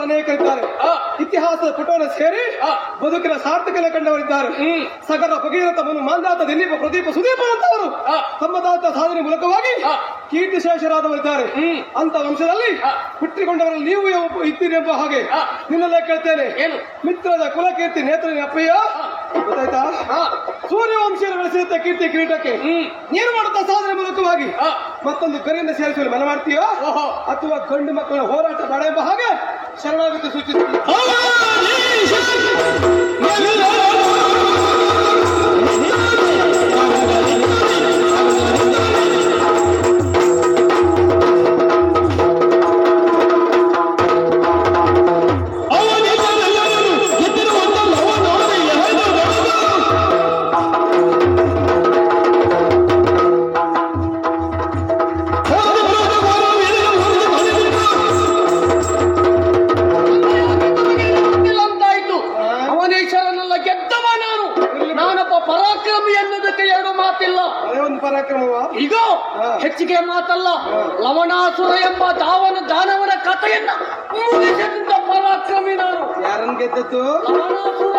ಅನೇಕರಿದ್ದಾರೆ. ಇತಿಹಾಸದ ಪುಟವನ್ನು ಸೇರಿ ಬದುಕಿನ ಸಾರ್ಥಕತೆ ಕಂಡವರಿದ್ದಾರೆ. ಸಗರ ಭಗೀರಥ ಮಾಂದಾತ ದಿಲೀಪ ಪ್ರದೀಪ ಸುದೀಪ ಅಂತವರು ತಮ್ಮದಾದ ಸಾಧನೆ ಮೂಲಕವಾಗಿ ಕೀರ್ತಿ ಶೇಷರಾದವರಿದ್ದಾರೆ. ಅಂತ ವಂಶದಲ್ಲಿ ಹುಟ್ಟಿಕೊಂಡವರಲ್ಲಿ ನೀವು ಇದ್ದೀರಿ ಎಂಬ ಹಾಗೆ ನಿನ್ನಲ್ಲೇ ಕೇಳ್ತೇನೆ. ಮಿತ್ರದ ಕುಲಕೀರ್ತಿ ನೇತ್ರ ಅಪ್ಪಯ್ಯ ಗೊತ್ತಾಯ್ತಾ? ಸೂರ್ಯವಂಶೀಯರು ಬೆಳೆಸಿದ ಕೀರ್ತಿ ಕಿರೀಟಕ್ಕೆ ನೀನು ಮಾಡುತ್ತಾ ಸಾಧನೆ ಮೂಲಕವಾಗಿ ಮತ್ತೊಂದು ಕರಿಯಿಂದ ಸೇರಿಸಲು ಮನ ಮಾಡ್ತೀಯೋ ಅಥವಾ ಗಂಡು ಮಕ್ಕಳ ಹೋರಾಟ ಬೇಡ ಎಂಬ ಹಾಗೆ ಶರಣಾಗತಿ ಸೂಚಿಸ್ತೀಯ? ಈಗ ಹೆಚ್ಚಿಗೆ ಮಾತಲ್ಲ, ಲವಣಾಸುರ ಎಂಬ ದಾನವನ ಕಥೆಯನ್ನ ಮುಗಿಸಿದ ಪರಾಕ್ರಮಿ ನಾನು. ಯಾರನ್ನು ಗೆದ್ದದ್ದು? ಲವಣಾಸುರ.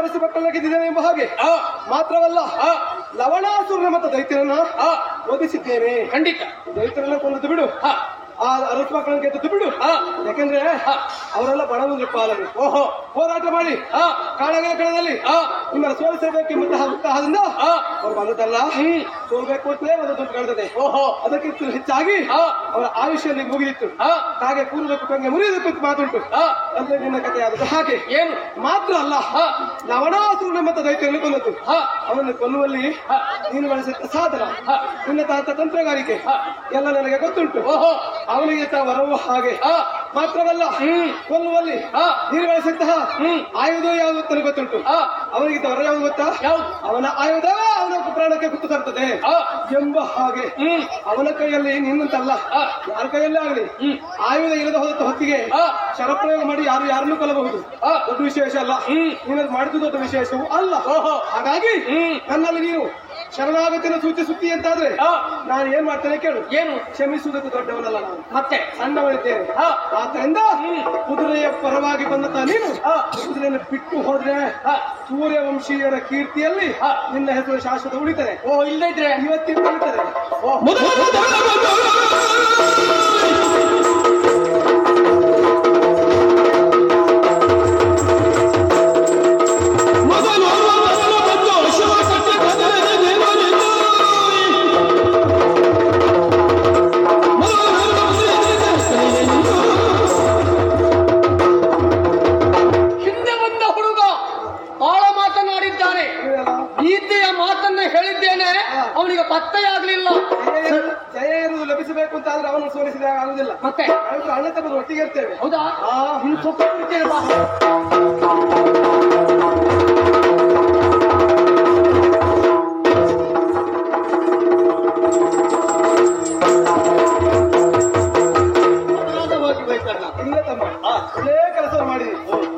ಅರಸು ಮಕ್ಕಳನ್ನ ಗೆದ್ದಿದ್ದೇನೆ ಎಂಬ ಹಾಗೆ ಮಾತ್ರವಲ್ಲ ಲವಣಾಸುರನ ಮತ್ತು ದೈತ್ಯರನ್ನ ಓದಿಸಿದ್ದೇನೆ. ಖಂಡಿತ ದೈತ್ಯರನ್ನ ಕೊಂದದ್ದು ಬಿಡು, ಆ ಅರಸು ಮಕ್ಕಳನ್ನ ಗೆದ್ದದ್ದು ಬಿಡು. ಯಾಕಂದ್ರೆ ಅವರೆಲ್ಲ ಬಡವರು ಪಾಲರು. ಹೋರಾಟ ಮಾಡಿ ಕಾಳಗದ ಕಣದಲ್ಲಿ ನಿಮ್ಮ ಸೋಲಿಸಬೇಕೆಂಬಂತಹ ಉತ್ಸಾಹದಿಂದ ಅವ್ರು ಬಂದದ್ದಲ್ಲ, ಸೋಲ್ಬೇಕು ಅಂತಲೇ ಒಂದು ದುಡ್ಡು ಕಾಣ್ತದೆ. ಅದಕ್ಕಿಂತ ಹೆಚ್ಚಾಗಿ ಅವರ ಆಯುಷ್ಯಲ್ಲಿ ಮುಗಿದಿತ್ತು. ಹಾಗೆ ಕೂರುವುದಕ್ಕೂ ಕಂಗೆ ಮುರಿಯುವುದಕ್ಕೂ ಮಾತುಂಟು. ಅಂದ್ರೆ ನಿನ್ನ ಕಥೆ ಆದದ್ದು ಹಾಗೆ ಏನು ಮಾತ್ರ ಅಲ್ಲ, ಲವಣಾಸುರನ ಮತ್ತು ದೈತ್ಯವನ್ನು ಕೊಂದದ್ದು. ಅವನನ್ನು ಕೊಲ್ಲುವಲ್ಲಿ ನೀನು ಬಳಸಿದ ಸಾಧನ, ನಿನ್ನ ತಂತ್ರಗಾರಿಕೆ ಎಲ್ಲ ನನಗೆ ಗೊತ್ತುಂಟು. ಅವನಿಗೆ ವರವು ಹಾಗೆ ಮಾತ್ರವಲ್ಲ, ಕೊಲ್ಲುವಲ್ಲಿ ನೀನು ಬಳಸಿದಂತಹ ಆಯುಧ ಯಾವುದು ಅಂತ ಗೊತ್ತುಂಟು. ಅವನಿಗೆ ವರ ಯಾವುದು ಗೊತ್ತಾ? ಅವನ ಆಯುಧ ಅವನ ಪ್ರಾಣಕ್ಕೆ ಗುತ್ತು ತರ್ತದೆ ಎಂಬ ಹಾಗೆ ಅವನ ಕೈಯಲ್ಲಿ ನಿನ್ನಂತಲ್ಲ, ಯಾರ ಕೈಯಲ್ಲೇ ಆಗಲಿ ಆಯುಧ ಇಲ್ಲದ ಹೋದ ಹೊತ್ತಿಗೆ ಶರಪ್ರಯೋಗ ಮಾಡಿ ಯಾರನ್ನೂ ಕೊಲ್ಲಬಹುದು. ದೊಡ್ಡ ವಿಶೇಷ ಅಲ್ಲ, ನೀನು ಮಾಡಿದ್ದು ದೊಡ್ಡ ವಿಶೇಷವೂ ಅಲ್ಲ. ಹಾಗಾಗಿ ನನ್ನಲ್ಲಿ ನೀನು ಶರಣಾಗತಿಯನ್ನು ಸೂಚಿಸುತ್ತಿ ಅಂತಾದ್ರೆ ನಾನು ಏನ್ ಮಾಡ್ತೇನೆ ಕೇಳು. ಏನು? ಕ್ಷಮಿಸುವುದಕ್ಕೆ ದೊಡ್ಡವನಲ್ಲ ನಾನು, ಮತ್ತೆ ಸಣ್ಣವನಿದ್ದೇನೆ. ಆದ್ದರಿಂದ ಕುದುರೆಯ ಪರವಾಗಿ ಬಂದಂತ ನೀನು ಕುದುರೆಯನ್ನು ಬಿಟ್ಟು ಹೋದ್ರೆ ಸೂರ್ಯವಂಶೀಯರ ಕೀರ್ತಿಯಲ್ಲಿ ನಿನ್ನ ಹೆಸರು ಶಾಶ್ವತ ಉಳಿತದೆ. ಇಲ್ಲದೇ ಇದ್ರೆ ಇವತ್ತಿನ ಉಳಿತದೆ. ಗೀತೆಯ ಮಾತನ್ನ ಹೇಳಿದ್ದೇನೆ, ಅವನಿಗೆ ಪತ್ತೆಯಾಗ್ಲಿಲ್ಲ. ಜಯ ಇರುವುದು ಲಭಿಸಬೇಕು ಅಂತ ಆದ್ರೆ ಅವನು ಸೋಲಿಸಿದಾಗ ಆಗುದಿಲ್ಲ. ಮತ್ತೆ ಅಣ್ಣ ತಮ್ಮದು ಒಟ್ಟಿಗೆ ಇರ್ತೇವೆ. ಹೌದಾ? ಸ್ವಲ್ಪ ಇಲ್ಲ ತಮ್ಮ, ಒಳ್ಳೆ ಕೆಲಸ ಮಾಡಿದಿ.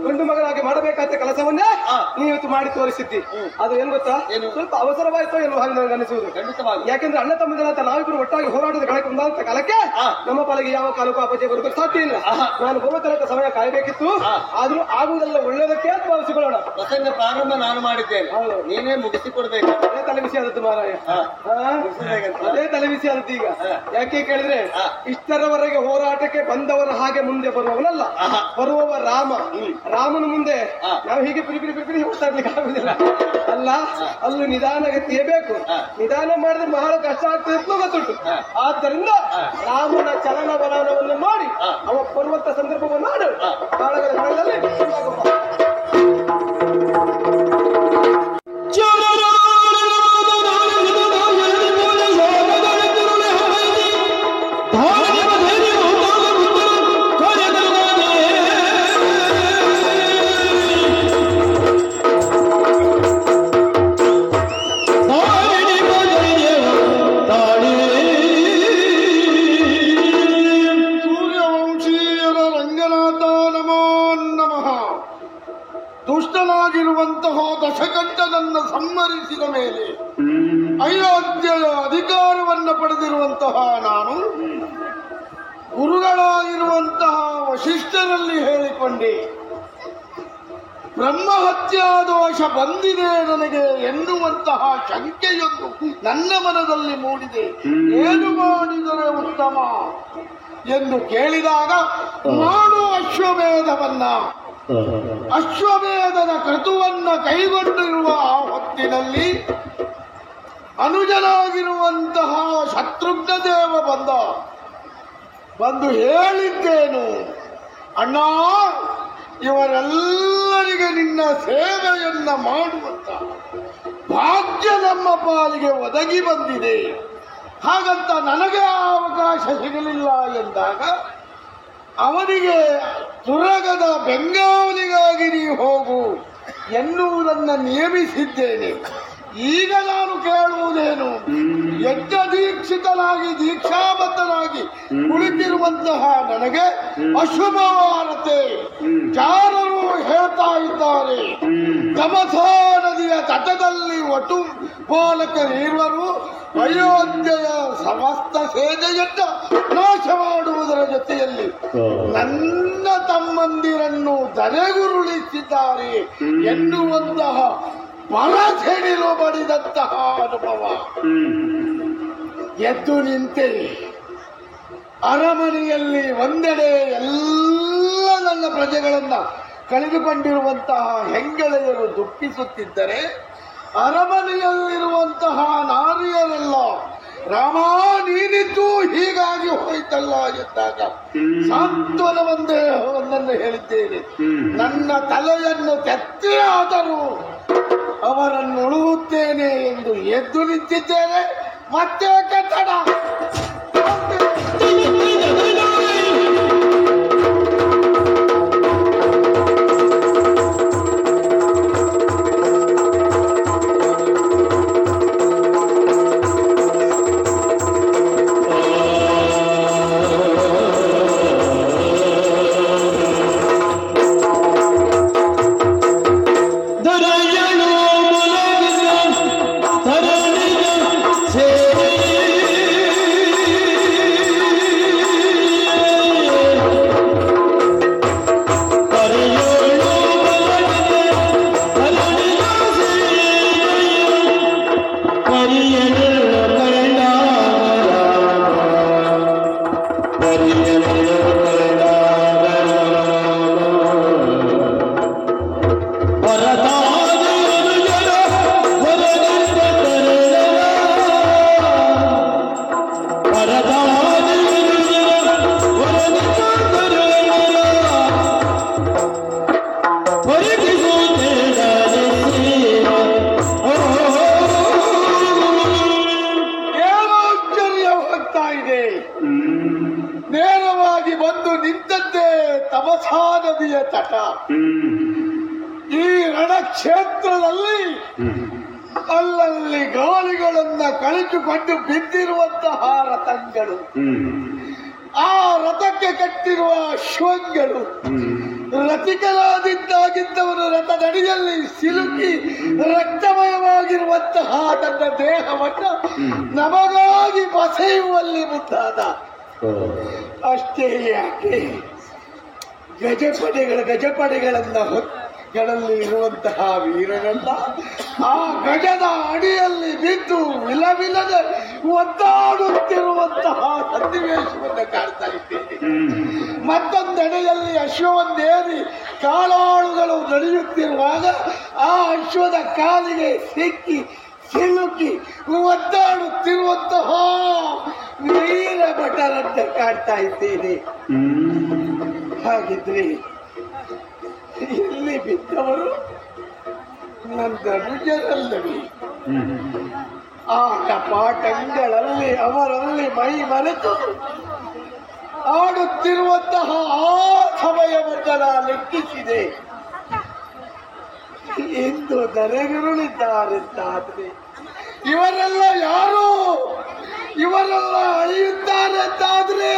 ಗಂಡು ಮಗನಾಗಿ ಮಾಡಬೇಕಾದ ಕೆಲಸವನ್ನೇ ನೀವು ಇವತ್ತು ಮಾಡಿ ತೋರಿಸಿದ್ದಿ. ಅದು ಏನ್ ಗೊತ್ತಾ, ಸ್ವಲ್ಪ ಅವಸರವಾಯ್ತು ಎನ್ನುವ ಹಾಗೆ ನನಗೆ ಅನಿಸುವುದು. ಯಾಕೆಂದ್ರೆ ಅಣ್ಣ ತಮ್ಮಂತ ನಾವಿಬ್ಬರು ಒಟ್ಟಾಗಿ ಹೋರಾಟದ ಕಳಕ್ಕೆ ಒಂದಾದ ಕಾಲಕ್ಕೆ ನಮ್ಮ ಪಾಲಿಗೆ ಯಾವ ಕಾಲಕ್ಕೂ ಅಪಜಯ ಬರುವುದಕ್ಕೆ ಸಾಧ್ಯ ಇಲ್ಲ. ನಾನು ಬರುವ ತನಕ ಸಮಯ ಕಾಯಬೇಕಿತ್ತು. ಆದ್ರೂ ಆಗುವುದೆಲ್ಲ ಒಳ್ಳೆಯದಕ್ಕೆ ಅಂತ ಭಾವಿಸಿಕೊಳ್ಳೋಣ. ಪ್ರಸಂಗ ಪ್ರಾರಂಭ ನಾನು ಮಾಡಿದ್ದೇನೆ, ನೀನೇ ಮುಗಿಸಿಕೊಡ್ಬೇಕು. ಅದೇ ತಲೆಬಿಸಿ ಆದದ್ದು ಮಾರಾಯ, ಅದೇ ತಲೆಬಿಸಿ ಆದದ್ದು. ಈಗ ಯಾಕೆ ಕೇಳಿದ್ರೆ ಇಷ್ಟರವರೆಗೆ ಹೋರಾಟಕ್ಕೆ ಬಂದವರ ಹಾಗೆ ಮುಂದೆ ಬರುವವನಲ್ಲ, ಬರುವವ ರಾಮ. ರಾಮನ ಮುಂದೆ ನಾವು ಹೀಗೆ ಪಿರಿ ಹೋಗ್ತಾ ಇರ್ಲಿಕ್ಕೆ ಆಗುದಿಲ್ಲ ಅಲ್ಲ. ಅಲ್ಲೂ ನಿಧಾನಗತಿಯೇ ಬೇಕು. ನಿಧಾನ ಮಾಡಿದ್ರೆ ಬಹಳ ಕಷ್ಟ ಆಗ್ತದೆ ಅಂತ ಗೊತ್ತುಂಟು. ಆದ್ದರಿಂದ ರಾಮನ ಚಲನವಲನವನ್ನು ನೋಡಿ ಅವ ಬರುವಂತ ಸಂದರ್ಭವನ್ನು ಮಾಡು. ಕಾಳಗದ ಕಾಲದಲ್ಲಿ ದುಷ್ಟನಾಗಿರುವಂತಹ ದಶಕಂಠನನ್ನು ಸಂಹರಿಸಿದ ಮೇಲೆ ಅಯೋಧ್ಯೆಯ ಅಧಿಕಾರವನ್ನು ಪಡೆದಿರುವಂತಹ ನಾನು ಗುರುಗಳಾಗಿರುವಂತಹ ವಶಿಷ್ಠರಲ್ಲಿ ಹೇಳಿಕೊಂಡೆ, ಬ್ರಹ್ಮಹತ್ಯಾ ದೋಷ ಬಂದಿದೆ ನನಗೆ ಎನ್ನುವಂತಹ ಶಂಕೆಯೊಂದು ನನ್ನ ಮನದಲ್ಲಿ ಮೂಡಿದೆ. ಏನು ಮಾಡಿದರೆ ಉತ್ತಮ ಎಂದು ಕೇಳಿದಾಗ ಮಾಡು ಅಶ್ವಮೇಧವನ್ನ. ಅಶ್ವಮೇಧದ ಕ್ರತುವನ್ನ ಕೈಗೊಂಡಿರುವ ಆ ಹೊತ್ತಿನಲ್ಲಿ ಅನುಜನಾಗಿರುವಂತಹ ಶತ್ರುಘ್ನ ದೇವ ಬಂದು ಹೇಳಿದ್ದೇನು, ಅಣ್ಣ ಇವರೆಲ್ಲರಿಗೆ ನಿನ್ನ ಸೇವೆಯನ್ನ ಮಾಡುವಂತ ಭಾಗ್ಯ ನಮ್ಮ ಪಾಲಿಗೆ ಒದಗಿ ಬಂದಿದೆ. ಹಾಗಂತ ನನಗೆ ಅವಕಾಶ ಸಿಗಲಿಲ್ಲ ಎಂದಾಗ ಅವನಿಗೆ ತುರಗದ ಬೆಂಗಾವಲಿಗಾಗಿ ನೀ ಹೋಗು ಎನ್ನುವುದನ್ನು ನಿಯಮಿಸಿದ್ದೇನೆ. ಈಗ ನಾನು ಕೇಳುವುದೇನು, ಯಜ್ಞ ದೀಕ್ಷಿತನಾಗಿ ದೀಕ್ಷಾಬದ್ಧನಾಗಿ ಕುಳಿತಿರುವಂತಹ ನನಗೆ ಅಶುಭವಾರತೆ ಜಾರರು ಹೇಳ್ತಾ ಇದ್ದಾರೆ. ತಮಸಾ ನದಿಯ ತಟದಲ್ಲಿ ಒಟ್ಟು ಪಾಲಕರಿರುವರು ಅಯೋಧ್ಯೆಯ ಸಮಸ್ತ ಸೇನೆಯನ್ನ ನಾಶ ಮಾಡುವುದರ ಜೊತೆಯಲ್ಲಿ ನನ್ನ ತಮ್ಮಂದಿರನ್ನು ಧರೆಗುರುಳಿಸಿದ್ದಾರೆ ಎನ್ನುವಂತಹ ಬರಸೆಡಿಲು ಬಡಿದಂತಹ ಅನುಭವ. ಎದ್ದು ನಿಂತೆ ಅರಮನೆಯಲ್ಲಿ ಒಂದೆಡೆ ಎಲ್ಲ ನನ್ನ ಪ್ರಜೆಗಳನ್ನ ಕಳೆದುಕೊಂಡಿರುವಂತಹ ಹೆಂಗಳೆಯರು ದುಃಖಿಸುತ್ತಿದ್ದರೆ, ಅರಮನೆಯಲ್ಲಿರುವಂತಹ ನಾರಿಯರೆಲ್ಲ ರಾಮ ನೀನಿದ್ದು ಹೀಗಾಗಿ ಹೋಯ್ತಲ್ಲ ಎಂದಾಗ ಸಾಂತ್ವನವೊಂದನ್ನು ಹೇಳಿದ್ದೇನೆ. ನನ್ನ ತಲೆಯನ್ನು ತೆತ್ತಿಯಾದರೂ ಅವರನ್ನು ಉಳುತ್ತೇನೆ ಎಂದು ಎದ್ದು ನಿಂತಿದ್ದೇನೆ. ಮತ್ತೆ ಕಟ್ಟಡ ನೇರವಾಗಿ ಬಂದು ನಿಂತದ್ದೇ ತಮಸಾ ನದಿಯ ತಟ. ಈ ರಣಕ್ಷೇತ್ರದಲ್ಲಿ ಅಲ್ಲಲ್ಲಿ ಗಾಳಿಗಳನ್ನ ಕಳೆದುಕೊಂಡು ಬಿದ್ದಿರುವಂತಹ ರಥಗಳು, ಆ ರಥಕ್ಕೆ ಕಟ್ಟಿರುವ ಅಶ್ವಗಳು, ರಥಿಕರಾದಿದ್ದಾಗಿದ್ದವರು ರಥದಡಿಯಲ್ಲಿ ಸಿಲುಕಿ ರಕ್ತಮಯವಾಗಿರುವಂತಹ ತನ್ನ ದೇಹವನ್ನು ನಮಗಾಗಿ ಬಸೆಯುವಲ್ಲಿ ಮುಂದಾದ. ಅಷ್ಟೇ ಯಾಕೆ, ಗಜಪಡೆಗಳನ್ನ ಗಳಲ್ಲಿ ಇರುವಂತಹ ವೀರರಲ್ಲ ಆ ಗಜದ ಅಡಿಯಲ್ಲಿ ಬಿದ್ದು ವಿಲವಿಲ್ಲದೆ ಒದ್ದಾಡುತ್ತಿರುವಂತಹ ಸನ್ನಿವೇಶವನ್ನು ಕಾಣ್ತಾ ಇದ್ದೇನೆ. ಮತ್ತೊಂದೆಡೆಯಲ್ಲಿ ಅಶ್ವವನ್ನೇರಿ ಕಾಲಾಳುಗಳು ನಡೆಯುತ್ತಿರುವಾಗ ಆ ಅಶ್ವದ ಕಾಲಿಗೆ ಸಿಕ್ಕಿ ಸಿಲುಕಿ ಒದ್ದಾಡುತ್ತಿರುವಂತಹ ವೀರ ಭಟರನ್ನು ಕಾಣ್ತಾ ಇದ್ದೇನೆ. ಹಾಗಿದ್ರೆ ಇಲ್ಲಿ ಬಿದ್ದವರು ನನ್ನ ಅನುಜರಲ್ಲವೇ? ಆಟ ಪಾಠಗಳಲ್ಲಿ ಅವರಲ್ಲಿ ಮೈ ಮರೆತು ಆಡುತ್ತಿರುವಂತಹ ಆ ಸಮಯವನ್ನು ನಾನು ಲೆಕ್ಕಿಸಿದೆ. ಎಂದು ಧರೆಗುರುಳಿದ್ದಾರೆಂತಾದ್ರೆ ಇವರೆಲ್ಲ ಯಾರು? ಇವರೆಲ್ಲ ಅಳಿಯುತ್ತಾರೆಂತಾದ್ರೆ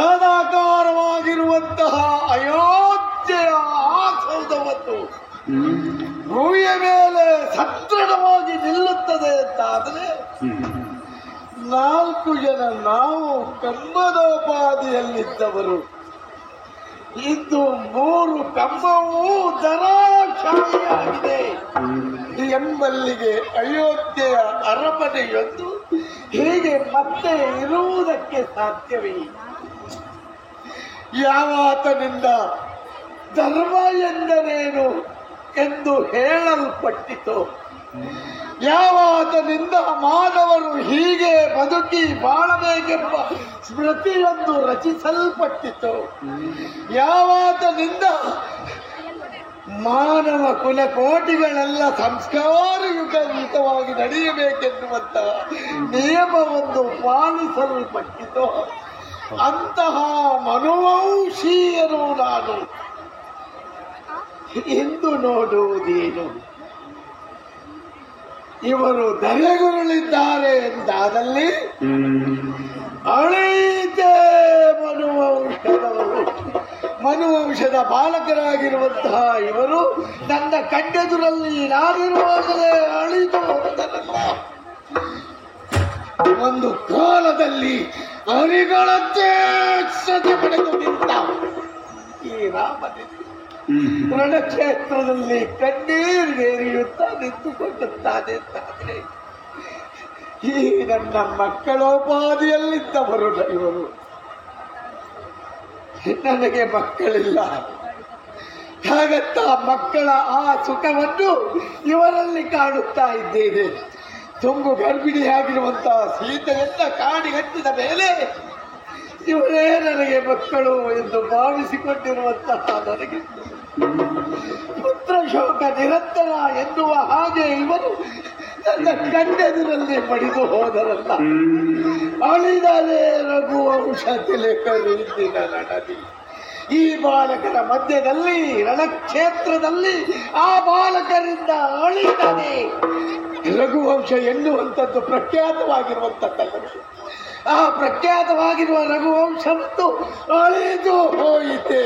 ಬೃಹದಾಕಾರವಾಗಿರುವಂತಹ ಅಯೋಧ್ಯೆಯ ಆ ಸೌಧವನ್ನು ಭೂಮಿಯ ಮೇಲೆ ಸದೃಢವಾಗಿ ನಿಲ್ಲುತ್ತದೆ ಅಂತಾದರೆ 4 ಜನ ನಾವು ಕಂಬದೋಪಾದಿಯಲ್ಲಿದ್ದವರು ಇಂದು 3 ಕಂಬವೂ ದರಾಶಾಹಿಯಾಗಿದೆ ಎಂಬಲ್ಲಿಗೆ ಅಯೋಧ್ಯೆಯ ಅರಮನೆಯೊಂದು ಹೀಗೆ ಮತ್ತೆ ಇರುವುದಕ್ಕೆ ಸಾಧ್ಯವೇ? ಯಾವಾತನಿಂದ ಧರ್ಮ ಎಂದರೇನು ಎಂದು ಹೇಳಲ್ಪಟ್ಟಿತು, ಯಾವಾತನಿಂದ ಮಾನವರು ಹೀಗೆ ಬದುಕಿ ಬಾಳಬೇಕೆಂಬ ಸ್ಮೃತಿಯೊಂದು ರಚಿಸಲ್ಪಟ್ಟಿತು, ಯಾವಾತನಿಂದ ಮಾನವ ಕುಲಕೋಟಿಗಳೆಲ್ಲ ಸಂಸ್ಕಾರಯುತವಾಗಿ ನಡೆಯಬೇಕೆನ್ನುವಂತಹ ನಿಯಮವೊಂದು ಪಾಲಿಸಲ್ಪಟ್ಟಿತು, ಅಂತಹ ಮನೋವಂಶೀಯರು ನಾನು ಎಂದು ನೋಡುವುದೇನು? ಇವರು ದರೆಗುರುಳಿದ್ದಾರೆ ಎಂದಾದಲ್ಲಿ ಅಳೀತೆ ಮನುವಂಶದವರು, ಮನುವಂಶದ ಬಾಲಕರಾಗಿರುವಂತಹ ಇವರು ನನ್ನ ಕಣ್ಣೆದುರಲ್ಲಿ ನಾನಿರುವಾಗಲೇ ಅಳಿದು ಹೋದರಲ್ಲ. ಒಂದು ಕಾಲದಲ್ಲಿ ಅರಿಗಳಂತೆ ಶ್ರದ್ಧೆ ಪಡೆದು ನಿಂತ ಈ ರಾಮನಿಂದ ರಣಕ್ಷೇತ್ರದಲ್ಲಿ ಕಣ್ಣೀರಿಗೆರಿಯುತ್ತಾ ನಿಂತುಕೊಳ್ಳುತ್ತಾನೆ ಅಂತಾದ್ರೆ ಈ ನನ್ನ ಮಕ್ಕಳೋಪಾದಿಯಲ್ಲಿದ್ದವರು ಇವರು. ನನಗೆ ಮಕ್ಕಳಿಲ್ಲ, ಹಾಗಂತ ಮಕ್ಕಳ ಆ ಸುಖವನ್ನು ಇವರಲ್ಲಿ ಕಾಣುತ್ತಾ ಇದ್ದೇನೆ. ತುಂಬು ಗರ್ಭಿಣಿಯಾಗಿರುವಂತಹ ಸೀತೆಯನ್ನ ಕಾಡಿಗಟ್ಟಿದ ಮೇಲೆ ಇವರೇ ನನಗೆ ಮಕ್ಕಳು ಎಂದು ಭಾವಿಸಿಕೊಂಡಿರುವಂತಹ ನನಗೆ ಪುತ್ರ ಶೋಕ ನಿರಂತರ ಎನ್ನುವ ಹಾಗೆ ಇವರು ನನ್ನ ಕಣ್ಣೆದುರಲ್ಲಿ ಪಡೆದು ಹೋದರಲ್ಲ. ಅಳಿದರೆ ರಘುವಂಶ ತಿಲಕರು ಇಂದಿನ ನಡದಿ. ಈ ಬಾಲಕರ ಮಧ್ಯದಲ್ಲಿ ರಣಕ್ಷೇತ್ರದಲ್ಲಿ ಆ ಬಾಲಕರಿಂದ ಅಳಿದರೆ ರಘುವಂಶ ಎನ್ನುವಂಥದ್ದು ಪ್ರಖ್ಯಾತವಾಗಿರುವಂಥದ್ದಲ್ಲವೇ? ಆ ಪ್ರಖ್ಯಾತವಾಗಿರುವ ರಘುವಂಶದ್ದು ಅಳಿದು ಹೋಯಿತೆ.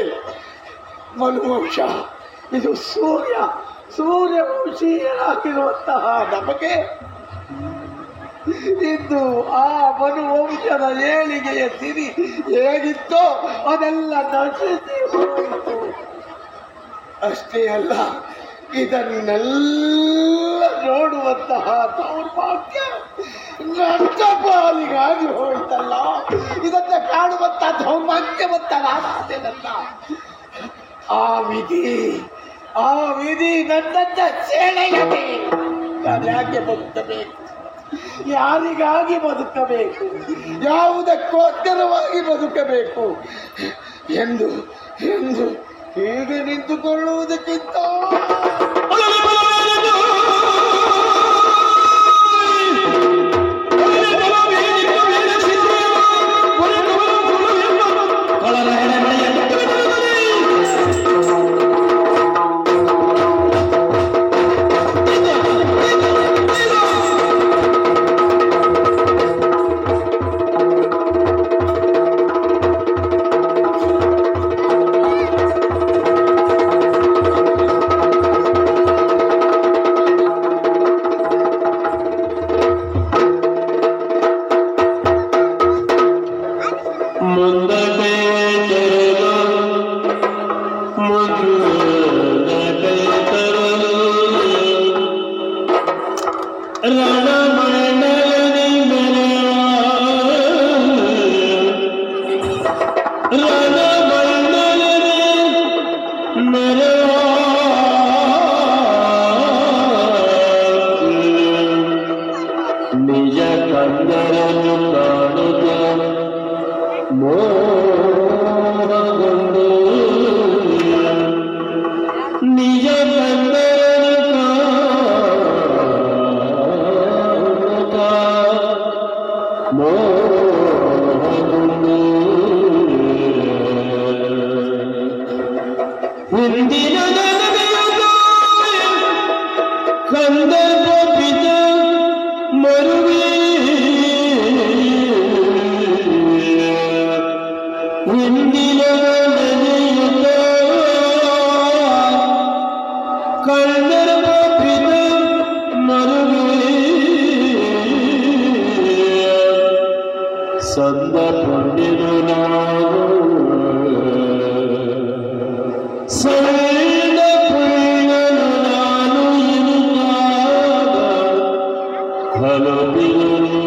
ಮನುವಂಶ ಇದು ಸೂರ್ಯವಂಶೀಯರಾಗಿರುವಂತಹ ನಮಗೆ ಇಂದು ಆ ಮನುವಂಶದ ಏಳಿಗೆಯ ಸಿರಿ ಹೇಗಿತ್ತೋ ಅದೆಲ್ಲ ನಶಿಸಿ ಹೋಯಿತು. ಅಷ್ಟೇ ಅಲ್ಲ, ಇದನ್ನೆಲ್ಲ ನೋಡುವಂತಹ ದೌರ್ಭಾಗ್ಯ ನನ್ನ ಪಾಲಿಗಾಗಿ ಹೋಯ್ತಲ್ಲ. ಇದನ್ನ ಕಾಣುವಂತ ದೌರ್ಭಾಗ್ಯವಂತ ನಾನಾದೇನಲ್ಲ. ಆ ವಿಧಿ ನನ್ನನ್ನ ಸೆಳೆಯದೆ ನಾನು ಯಾಕೆ ಬದುಕಬೇಕು? ಯಾರಿಗಾಗಿ ಬದುಕಬೇಕು? ಯಾವುದಕ್ಕೋಸ್ಕರವಾಗಿ ಬದುಕಬೇಕು ಎಂದು ಹೀಗೆ ನಿಂತುಕೊಳ್ಳುವುದಕ್ಕಿಂತ ಎಂದಿನ ನೆನೆಯುತ್ತ ಕಳ್ಳರ ಪಾಪಿದ ಮರುವೆ ಸಂದ ಪುಣ್ಯನು ನಾನು ಸಂದ ಪುಣ್ಯನು ನಾನು ಇರುತ್ತಾಗ ಹಲಬಿನನು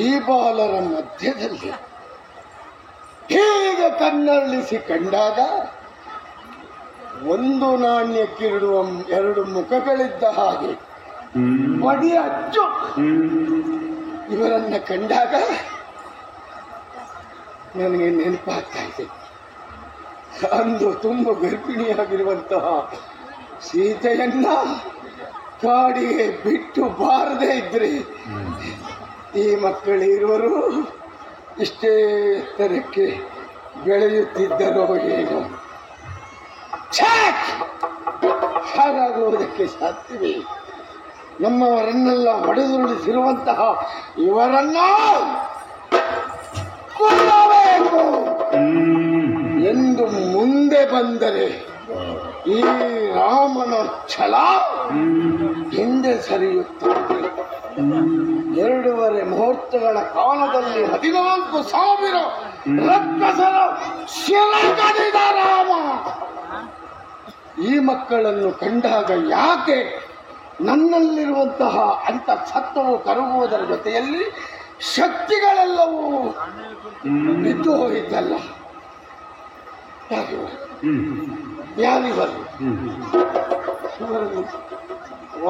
ಈ ಬಾಲರ ಮಧ್ಯದಲ್ಲಿ ಹೇಗೆ ಕಣ್ಣರಳಿಸಿ ಕಂಡಾಗ ಒಂದು ನಾಣ್ಯಕ್ಕಿರುವ ಎರಡು ಮುಖಗಳಿದ್ದ ಹಾಗೆ ಬಡಿ ಅಚ್ಚು ಇವರನ್ನ ಕಂಡಾಗ ನನಗೆ ನೆನಪಾಗ್ತಾ ಇದೆ. ಅಂದು ತುಂಬ ಗರ್ಭಿಣಿಯಾಗಿರುವಂತಹ ಸೀತೆಯನ್ನ ಕಾಡಿಗೆ ಬಿಟ್ಟು ಬಾರದೇ ಇದ್ರೆ ಈ ಮಕ್ಕಳಿರುವರು ಇಷ್ಟೇ ಎತ್ತರಕ್ಕೆ ಬೆಳೆಯುತ್ತಿದ್ದರೋ ಏನೋ. ಹಾಗಾಗುವುದಕ್ಕೆ ಸಾಧ್ಯವೇ? ನಮ್ಮವರನ್ನೆಲ್ಲ ಹೊಡೆದುರುಳಿಸಿರುವಂತಹ ಇವರನ್ನ ಕೊಲ್ಲಬೇಕು ಎಂದು ಮುಂದೆ ಬಂದರೆ ಈ ರಾಮನ ಛಲ ಹಿಂದೆ ಸರಿಯುತ್ತದೆ. 2.5 ಮುಹೂರ್ತಗಳ ಕಾಲದಲ್ಲಿ 14,000 ರಕ್ಕಸರ ಶಿರಕಡಿದ ರಾಮ. ಈ ಮಕ್ಕಳನ್ನು ಕಂಡಾಗ ಯಾಕೆ ನನ್ನಲ್ಲಿರುವಂತಹ ಅಂತ ಸತ್ವವು ಕರಗುವುದರ ಜೊತೆಯಲ್ಲಿ ಶಕ್ತಿಗಳೆಲ್ಲವೂ ಬಿದ್ದು ಹೋಯಿತಲ್ಲ. ಯಾರಿವರು ಇವರನ್ನು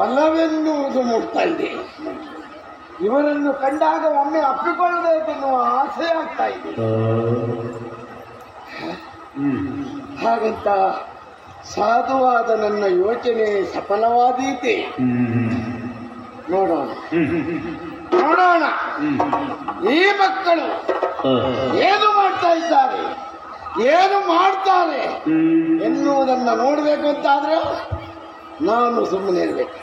ಒಲವೆನ್ನುವುದು ಮೂಡ್ತಾ ಇದೆ. ಇವರನ್ನು ಕಂಡಾಗ ಒಮ್ಮೆ ಅಪ್ಪಿಕೊಳ್ಳಬೇಕೆನ್ನುವ ಆಸೆ ಆಗ್ತಾ ಇದೆ. ಹಾಗಂತ ಸಾಧುವಾದ ನನ್ನ ಯೋಚನೆ ಸಫಲವಾದೀತೆ. ನೋಡೋಣ ನೋಡೋಣ ಈ ಮಕ್ಕಳು ಏನು ಮಾಡ್ತಾ ಇದ್ದಾರೆ, ಏನು ಮಾಡ್ತಾರೆ ಎನ್ನುವುದನ್ನ ನೋಡಬೇಕು ಅಂತಾದ್ರೆ ನಾನು ಸುಮ್ಮನೆ ಇರಬೇಕು.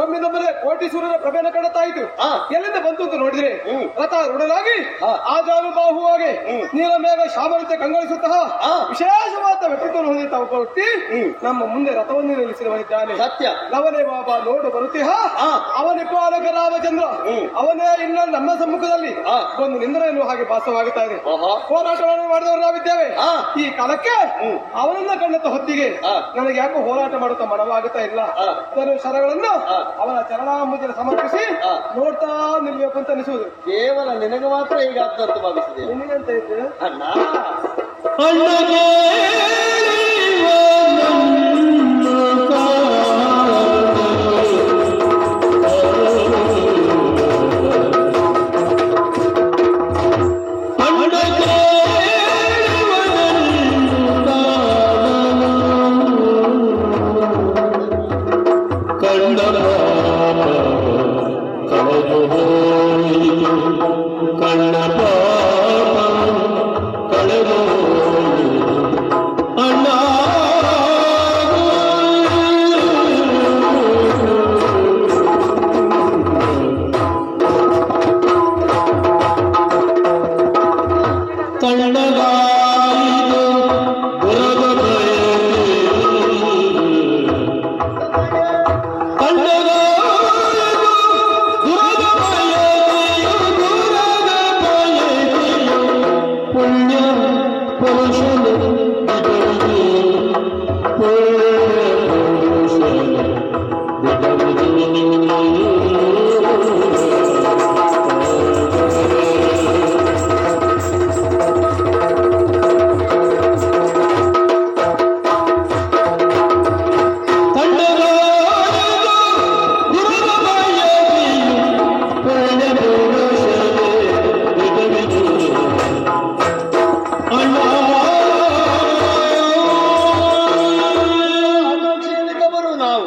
ಒಮ್ಮೆ ನಮ್ಮನೆ ಕೋಟಿ ಸೂರ್ಯನ ಪ್ರಭೆಯನ್ನು ಕಾಣುತ್ತಾಯಿತು. ಎಲ್ಲಿಂದ ಬಂತು ಅಂತ ನೋಡಿದ್ರೆ ರಥ ಋಣನಾಗಿ ಆಜಾನುಬಾಹುವಾಗಿ ನೀಲಮೇಘ ಶ್ಯಾಮಲತೆ ಕಂಗೊಳಿಸುತ್ತಹ ವಿಶೇಷವಾದ ವ್ಯಕ್ತಿತ್ವವನ್ನು ಹೊಂದಿದ್ದ ಒಬ್ಬ ವ್ಯಕ್ತಿ ನಮ್ಮ ಮುಂದೆ ರಥವನ್ನು ನಿಲ್ಲಿಸಿದವನಿದ್ದಾನೆ. ಸತ್ಯ. ಅವನೇ ಬಾಬಾ ನೋಡು ಬರುತ್ತೀಹ. ಅವನೇ ಪಾಲಕ ರಾಮಚಂದ್ರ. ಅವನೇ ಇನ್ನ ನಮ್ಮ ಸಮ್ಮುಖದಲ್ಲಿ ಒಂದು ನಿಂದನೆಯನ್ನು ಹಾಗೆ ಭಾಸವಾಗುತ್ತಾ ಇದೆ. ಹೋರಾಟವನ್ನು ಮಾಡಿದವರು ನಾವಿದ್ದೇವೆ. ಈ ಕಾಲಕ್ಕೆ ಅವನನ್ನ ಕಂಡಂತ ಹೊತ್ತಿಗೆ ನನಗೆ ಯಾಕೋ ಹೋರಾಟ ಮಾಡುತ್ತಾ ಮನವಾಗುತ್ತಾ ಇಲ್ಲ. ಶರಗಳನ್ನು ಅವನ ಚರಣಾಂಬುಜನ ಸಮರ್ಪಿಸಿ ನೋಡ್ತಾ ನಿಲ್ಬೇಕು ಅಂತ ಅನಿಸುವುದು. ಕೇವಲ ನಿನಗೆ ಮಾತ್ರ ಹೀಗಾಗ್ತಂತ ಭಾವಿಸಿದೆ. ನಿನಗಂತ ಇದ್ರೆ ಅಣ್ಣ ಕಣ್ಣ ಪಾಪ ಕಣ್ಣಗಾಯಿತು ದುರದ ಬಯಕೆಯು ಕಣ್ಣಗಾಯಿತು ದುರದ ಬಯಕೆಯು ದುರದ ಬಯಕೆಯು ಪುಣ್ಯ ಪುರುಷನ ಬಿಡುವುದು ಪುಣ್ಯ ಪುರುಷನ ಆಕಾಂಕ್ಷೆಯಲ್ಲಿದ್ದವರು ನಾವು.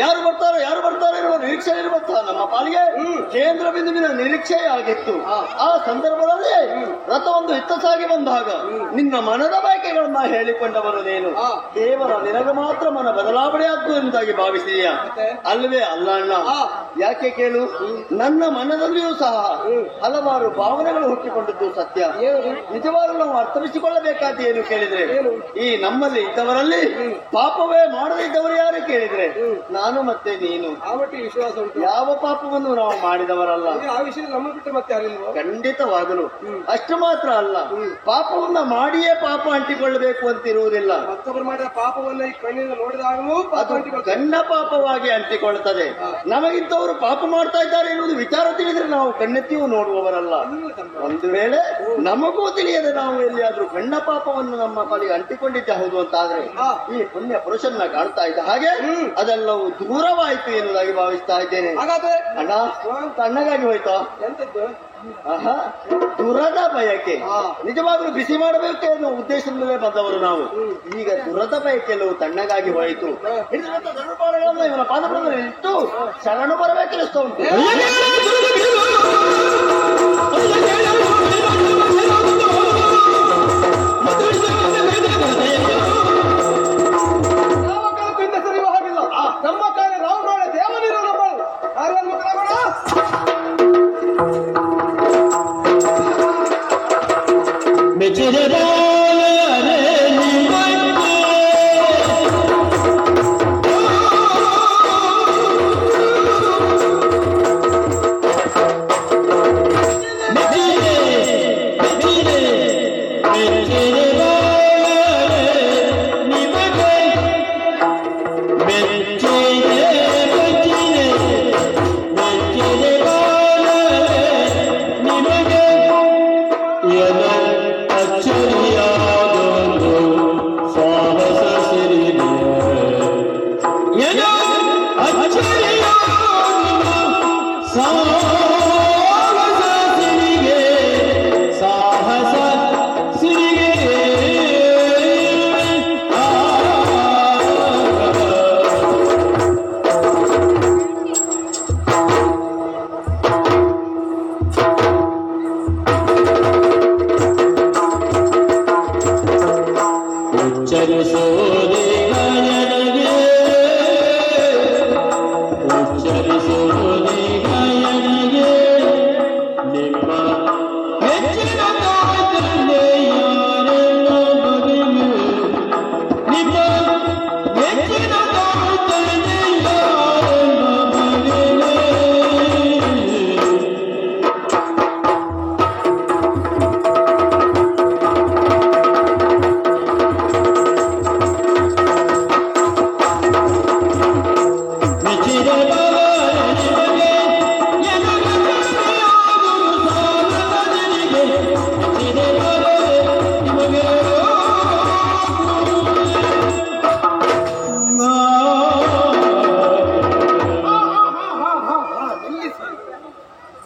ಯಾರು ಬರ್ತಾರೆ ಎನ್ನುವ ನಿರೀಕ್ಷೆ ಇರುವಂತಹ ನಮ್ಮ ಪಾಲಿಗೆ ಕೇಂದ್ರ ಬಿಂದುವಿನ ನಿರೀಕ್ಷೆ ಆಗಿತ್ತು. ಆ ಸಂದರ್ಭದಲ್ಲಿ ರಥವೊಂದು ಇತ್ತ ಸಾಗಿ ಬಂದಾಗ ನಿನ್ನ ಮನದ ಬಯಕೆಗಳನ್ನ ಹೇಳಿಕೊಂಡವರು ನೀನು. ದೇವರ ನಿನಗೆ ಮಾತ್ರ ಮನ ಬದಲಾವಣೆ ಆದ್ದು ಎಂಬುದಾಗಿ ಭಾವಿಸಿದೀಯ ಅಲ್ವೇ? ಅಲ್ಲ ಅಣ್ಣ, ಯಾಕೆ ಕೇಳು. ನನ್ನ ಮನದಲ್ಲಿಯೂ ಸಹ ಹಲವಾರು ಭಾವನೆಗಳು ಹುಟ್ಟಿಕೊಂಡಿದ್ದು ಸತ್ಯ. ನಿಜವಾಗಲೂ ನಾವು ಅರ್ಥವಿಸಿಕೊಳ್ಳಬೇಕಾದ ಏನು ಕೇಳಿದ್ರೆ, ಈ ನಮ್ಮಲ್ಲಿ ಇದ್ದವರಲ್ಲಿ ಪಾಪವೇ ಮಾಡದೇ ಇದ್ದವರು ಯಾರು ಕೇಳಿದ್ರೆ ನಾನು ಮತ್ತೆ ನೀನು. ಆ ಮಟ್ಟಿಗೆ ವಿಶ್ವಾಸ ಉಂಟು. ಯಾವ ಪಾಪವನ್ನು ನಾವು ಮಾಡಿದವರಲ್ಲ. ಆ ವಿಷಯದಲ್ಲಿ ನಮ್ಮ ಬಿಟ್ಟು ಮತ್ತೆ ಯಾರಿಲ್ವೋ? ಖಂಡಿತವಾಗಲು. ಅಷ್ಟು ಮಾತ್ರ ಅಲ್ಲ, ಪಾಪವನ್ನ ಮಾಡಿಯೇ ಪಾಪ ಅಂಟಿಕೊಳ್ಳಬೇಕು ಅಂತಿರುವುದಿಲ್ಲ. ಮತ್ತೊಬ್ಬರು ಮಾಡಿದ ಪಾಪವನ್ನ ಈ ಕಣ್ಣಿಂದ ನೋಡಿದಾಗಲೂ ಪಾಪ ಅದು ಅಂಟಿಕೊಳ್ತದೆ. ಗಣ್ಣ ಪಾಪವಾಗಿ ಅಂಟಿಕೊಳ್ಳುತ್ತದೆ. ನಮಗಿಂತವರು ಪಾಪ ಮಾಡ್ತಾ ಇದ್ದಾರೆ ಎನ್ನುವುದು ವಿಚಾರ ತಿಳಿದ್ರೆ ನಾವು ಕಣ್ಣೆತ್ತಿಯೂ ನೋಡುವವರಲ್ಲ. ಒಂದು ವೇಳೆ ನಮಗೂ ತಿಳಿಯದೆ ನಾವು ಎಲ್ಲಿಯಾದ್ರೂ ಗಣ್ಣ ಪಾಪವನ್ನು ನಮ್ಮ ಪಾಲಿಗೆ ಅಂಟಿಕೊಂಡಿದ್ದೆ ಹೌದು ಅಂತಾದ್ರೆ ಈ ಪುಣ್ಯ ಪುರುಷನ್ನ ಕಾಣ್ತಾ ಇದ್ದ ಹಾಗೆ ಅದೆಲ್ಲವೂ ದೂರವಾಯಿತು ಎನ್ನುವುದಾಗಿ ಭಾವಿಸ್ತಾ ಇದ್ದೇನೆ. ಹಾಗಾದ್ರೆ ಅಣ್ಣ, ತಣ್ಣಗಾಗಿ ಹೋಯ್ತಾ? ಎಂತದ್ದು? ಆಹಾ, ದುರದ ಬಯಕೆ ನಿಜವಾಗ್ಲೂ ಬಿಸಿ ಮಾಡಬೇಕು ಎನ್ನುವ ಉದ್ದೇಶದಿಂದಲೇ ಬಂದವರು ನಾವು. ಈಗ ದುರದ ಬಯಕೆ ಎಲ್ಲವೂ ತಣ್ಣಗಾಗಿ ಹೋಯಿತು. ಹಿಡಿದಂತ ಧನುರ್ಬಾಣಗಳನ್ನ ಇವನ ಪಾದಗಳಲ್ಲಿ ಇಟ್ಟು ಶರಣು ಬರಬೇಕೆನಿಸ್ತಾ ಉಂಟು. ಯಾವ ಕಾಲಕ್ಕೂ ಹಿಂದೆ ಸರಿಯುವ ಹಾಗಿಲ್ಲ. ನಮ್ಮ ಕಾರ್ಯ ನಾವು ನೋಡ ದೇವನಿರೋ ನಮ್ಮ ಕಾರ್ಯವನ್ನು ಮಕ್ಕಳಾಗೋಣ. ಮೆಚ್ಚಿದ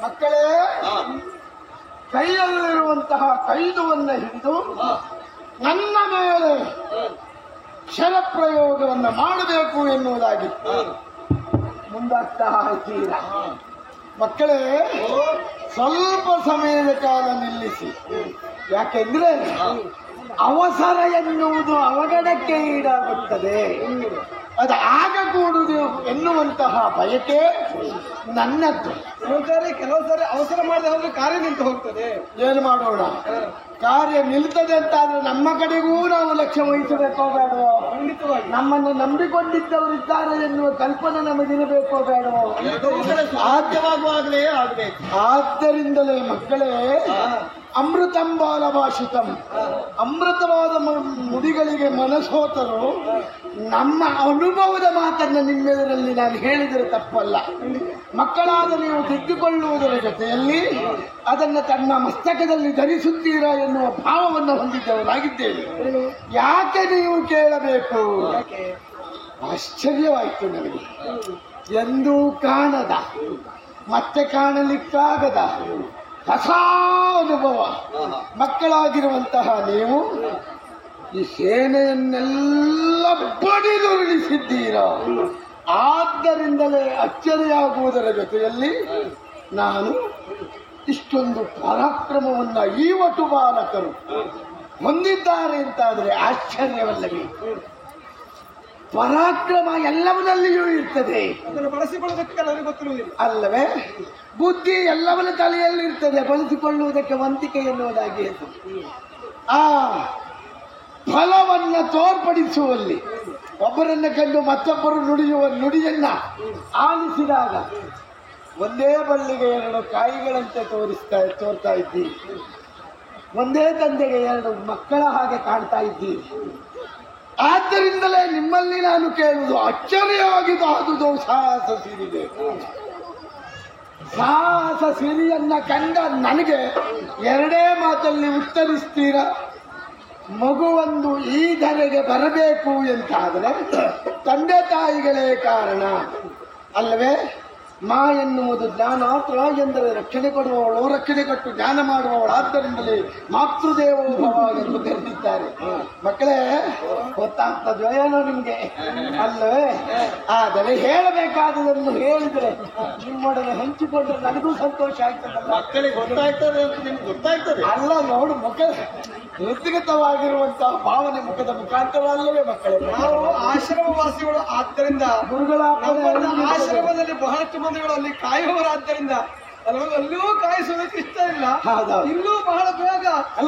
ಮಕ್ಕಳೇ, ಕೈಯಲ್ಲಿರುವಂತಹ ಕೈದುವನ್ನ ಹಿಡಿದು ನನ್ನ ಮೇಲೆ ಶರಪ್ರಯೋಗವನ್ನು ಮಾಡಬೇಕು ಎನ್ನುವುದಾಗಿ ಮುಂದಾಗ್ತಾ ಇದ್ದೀರಾ. ಮಕ್ಕಳೇ, ಸ್ವಲ್ಪ ಸಮಯದ ಕಾಲ ನಿಲ್ಲಿಸಿ. ಯಾಕೆಂದ್ರೆ ಅವಸರ ಎನ್ನುವುದು ಅವಘಡಕ್ಕೆ ಈಡಾಗುತ್ತದೆ. ಅದು ಆಗಕೂಡುವುದು ಎನ್ನುವಂತಹ ಬಯಕೆ ನನ್ನದ್ದು. ಒಂದ್ಸಾರಿ ಕೆಲವು ಸಾರಿ ಅವಸರ ಮಾಡದೆ ಹೋದ್ರೆ ಕಾರ್ಯ ನಿಂತು ಹೋಗ್ತದೆ. ಏನು ಮಾಡೋಣ? ಕಾರ್ಯ ನಿಲ್ತದೆ ಅಂತ ಆದ್ರೆ ನಮ್ಮ ಕಡೆಗೂ ನಾವು ಲಕ್ಷ್ಯ ವಹಿಸಬೇಕೋ ಬೇಡವೋ? ಖಂಡಿತವಾಗಿ ನಮ್ಮನ್ನು ನಂಬಿಕೊಂಡಿದ್ದವರಿದ್ದಾರೆ ಎನ್ನುವ ಕಲ್ಪನೆ ನಮಗಿರಬೇಕೋ ಬೇಡವೋ? ಸಾಧ್ಯವಾಗುವಾಗಲೇ ಆಗ್ಬೇಕು. ಆದ್ದರಿಂದಲೇ ಮಕ್ಕಳೇ, ಅಮೃತಂಬಾಲ ಭಾಷಿತಂ, ಅಮೃತವಾದ ನುಡಿಗಳಿಗೆ ಮನಸೋತರು ನಮ್ಮ ಅನುಭವದ ಮಾತನ್ನ ನಿಮ್ಮೆದುರಲ್ಲಿ ನಾನು ಹೇಳಿದರೆ ತಪ್ಪಲ್ಲ. ಮಕ್ಕಳಾದ ನೀವು ತಿದ್ದುಕೊಳ್ಳುವುದರ ಜೊತೆಯಲ್ಲಿ ಅದನ್ನು ತನ್ನ ಮಸ್ತಕದಲ್ಲಿ ಧರಿಸುತ್ತೀರಾ ಎನ್ನುವ ಭಾವವನ್ನು ಹೊಂದಿದ್ದವರಾಗಿದ್ದೇವೆ. ಯಾಕೆ ನೀವು ಕೇಳಬೇಕು? ಆಶ್ಚರ್ಯವಾಯಿತು ನನಗೆ. ಎಂದೂ ಕಾಣದ, ಮತ್ತೆ ಕಾಣಲಿಕ್ಕಾಗದ ಹೊಸ ಅನುಭವ. ಮಕ್ಕಳಾಗಿರುವಂತಹ ನೀವು ಈ ಸೇನೆಯನ್ನೆಲ್ಲ ಬಡಿದುರುಳಿಸಿದ್ದೀರಾ. ಆದ್ದರಿಂದಲೇ ಅಚ್ಚರಿಯಾಗುವುದರ ಜೊತೆಯಲ್ಲಿ ನಾನು ಇಷ್ಟೊಂದು ಪರಾಕ್ರಮವನ್ನ ಈ ಒಟ್ಟು ಬಾಲಕರು ಹೊಂದಿದ್ದಾರೆ ಅಂತಾದರೆ ಆಶ್ಚರ್ಯವಲ್ಲವೇ? ಪರಾಕ್ರಮ ಎಲ್ಲವನ್ನಲ್ಲಿಯೂ ಇರ್ತದೆ, ಅದನ್ನು ಬಳಸಿಕೊಳ್ಳೋದಕ್ಕೆ ಕೆಲವರಿಗೆ ಗೊತ್ತಿರುವುದಿಲ್ಲ ಅಲ್ಲವೇ? ಬುದ್ಧಿ ಎಲ್ಲವನ್ನ ತಲೆಯಲ್ಲಿ ಇರ್ತದೆ, ಬಳಸಿಕೊಳ್ಳುವುದಕ್ಕೆ ವಂತಿಕೆ ಎನ್ನುವುದಾಗಿ ಆ ಫಲವನ್ನ ತೋರ್ಪಡಿಸುವಲ್ಲಿ ಒಬ್ಬರನ್ನ ಕಂಡು ಮತ್ತೊಬ್ಬರು ನುಡಿಯುವ ನುಡಿಯನ್ನ ಆಲಿಸಿದಾಗ ಒಂದೇ ಬಳ್ಳಿಗೆ ಎರಡು ಕಾಯಿಗಳಂತೆ ತೋರ್ತಾ ಇದ್ದೀರಿ. ಒಂದೇ ತಂದೆಗೆ ಎರಡು ಮಕ್ಕಳ ಹಾಗೆ ಕಾಣ್ತಾ ಇದ್ದೀರಿ. ಆದ್ದರಿಂದಲೇ ನಿಮ್ಮಲ್ಲಿ ನಾನು ಕೇಳುವುದು, ಅಚ್ಚರಿಯಾಗಿದ್ದು ಸಾಹಸ ಸಿರಿದೆ. ಸಾಹಸ ಸಿರಿಯನ್ನ ಕಂಡ ನನಗೆ ಎರಡೇ ಮಾತಲ್ಲಿ ಉತ್ತರಿಸ್ತೀರಾ? ಮಗುವೊಂದು ಈ ಧರೆಗೆ ಬರಬೇಕು ಎಂತಾದರೆ ತಂದೆ ತಾಯಿಗಳೇ ಕಾರಣ ಅಲ್ಲವೇ? ಮಾ ಎನ್ನುವುದು ಜ್ಞಾನ, ತ್ರ ಎಂದರೆ ರಕ್ಷಣೆ ಕೊಡುವವಳು, ರಕ್ಷಣೆ ಕೊಟ್ಟು ಜ್ಞಾನ ಮಾಡುವವಳು. ಆದ್ದರಿಂದಲೇ ಮಾತೃದೇವೋಭವ ಎಂದು ಕರೆದಿದ್ದಾರೆ. ಮಕ್ಕಳೇ, ಗೊತ್ತಾಗ್ತದೋ ಏನೋ ನಿಮ್ಗೆ, ಅಲ್ಲವೇ? ಆದರೆ ಹೇಳಬೇಕಾದುದನ್ನು ಹೇಳಿದ್ರೆ ನಿಮ್ಮೊಡನೆ ಹಂಚಿಕೊಂಡ್ರೆ ನನಗೂ ಸಂತೋಷ ಆಗ್ತದಲ್ಲ. ಮಕ್ಕಳಿಗೆ ಗೊತ್ತಾಗ್ತದೆ ಅಂತ ನಿಮ್ಗೆ ಗೊತ್ತಾಗ್ತದೆ ಅಲ್ಲ, ನೋಡು, ಮುಖ ಹೃದಯಗತವಾಗಿರುವಂತಹ ಭಾವನೆ ಮುಖದ ಮುಖಾಂತರ ಅಲ್ಲವೇ ಮಕ್ಕಳೇ? ನಾವು ಆಶ್ರಮವಾಸಿಗಳು, ಆದ್ದರಿಂದ ಗುರುಗಳ ಆಶ್ರಮದಲ್ಲಿ ಬಹಳಷ್ಟು ಮಂದಿಗಳು ಅಲ್ಲಿ ಕಾಯುವವರಾದ್ದರಿಂದ ಅಲ್ಲೂ ಕಾಯಿಸೋದಕ್ಕೆ ಇಷ್ಟ ಇಲ್ಲ. ಇನ್ನೂ ಬಹಳ ಬೇಗ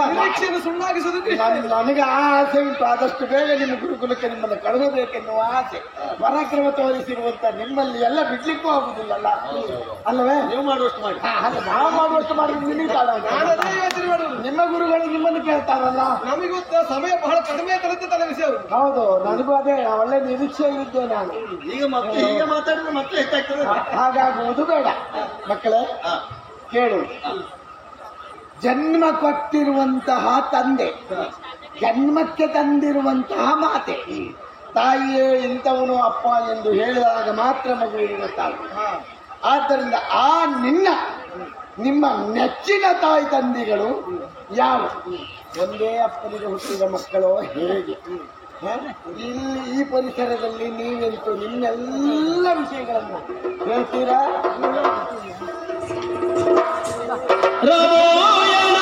ನಿರೀಕ್ಷೆಯನ್ನು ಸುಳ್ಳಾಗಿಸೋದಕ್ಕೆ ಇಷ್ಟ ಇಲ್ಲ. ನನಗೆ ಆ ಆಸೆ ಉಂಟು, ಆದಷ್ಟು ಬೇಗ ನಿಮ್ಮ ಗುರುಕುಲಕ್ಕೆ ನಿಮ್ಮನ್ನು ಕಳುಹಬೇಕೆನ್ನುವ ಆಸೆ. ಪರಾಕ್ರಮ ತೋರಿಸಿರುವಂತ ನಿಮ್ಮಲ್ಲಿ ಎಲ್ಲ ಬಿಡ್ಲಿಕ್ಕೂ ಆಗುದಿಲ್ಲಲ್ಲ, ಅಲ್ಲವೇ? ನೀವು ಮಾಡುವಷ್ಟು ಮಾಡಿ. ನಾವು ಮಾಡುವಷ್ಟು ಮಾಡಿದ್ರೆ ನಿಮಗೆ ಕಾಲ ನಾನದೇ ಯೋಚನೆ ಮಾಡುವುದು. ನಿಮ್ಮ ಗುರುಗಳು ನಿಮ್ಮನ್ನು ಕೇಳ್ತಾರಲ್ಲ. ನಮಗೊತ್ತ ಸಮಯ ಬಹಳ ಕಡಿಮೆ ತಲುತ್ತೆ ತಲೆ ವಿಷಯ. ಹೌದು, ನನಗೂ ಅದೇ ಒಳ್ಳೆ ನಿರೀಕ್ಷೆಯಲ್ಲಿದ್ದೆ ನಾನು. ಈಗ ಮತ್ತೆ ಈಗ ಮಾತಾಡಿದ್ರೆ ಮತ್ತೆ ಹೆಚ್ಚಾಗ್ತದೆ. ಹಾಗಾಗುವುದು ಬೇಡ ಮಕ್ಕಳೇ. ಕೇಳು, ಜನ್ಮ ಕೊಟ್ಟಿರುವಂತಹ ತಂದೆ, ಜನ್ಮಕ್ಕೆ ತಂದಿರುವಂತಹ ಮಾತೆ, ತಾಯಿಯೇ ಇಂಥವನು ಅಪ್ಪ ಎಂದು ಹೇಳಿದಾಗ ಮಾತ್ರ ಮಗುವಿಗೆ ಗೊತ್ತಾಗುತ್ತೆ. ಆದ್ದರಿಂದ ಆ ನಿಮ್ಮ ನೆಚ್ಚಿನ ತಾಯಿ ತಂದೆಗಳು ಯಾವ? ಒಂದೇ ಅಪ್ಪನಿಗೆ ಹುಟ್ಟಿದ ಮಕ್ಕಳು ಹೇಗೆ? ಇಲ್ಲಿ ಈ ಪರಿಸರದಲ್ಲಿ ನೀವೆಂತೂ ನಿಮ್ಮೆಲ್ಲ ವಿಷಯಗಳನ್ನು ಹೇಳ್ತೀರಾ? ರಾಮಾಯಣ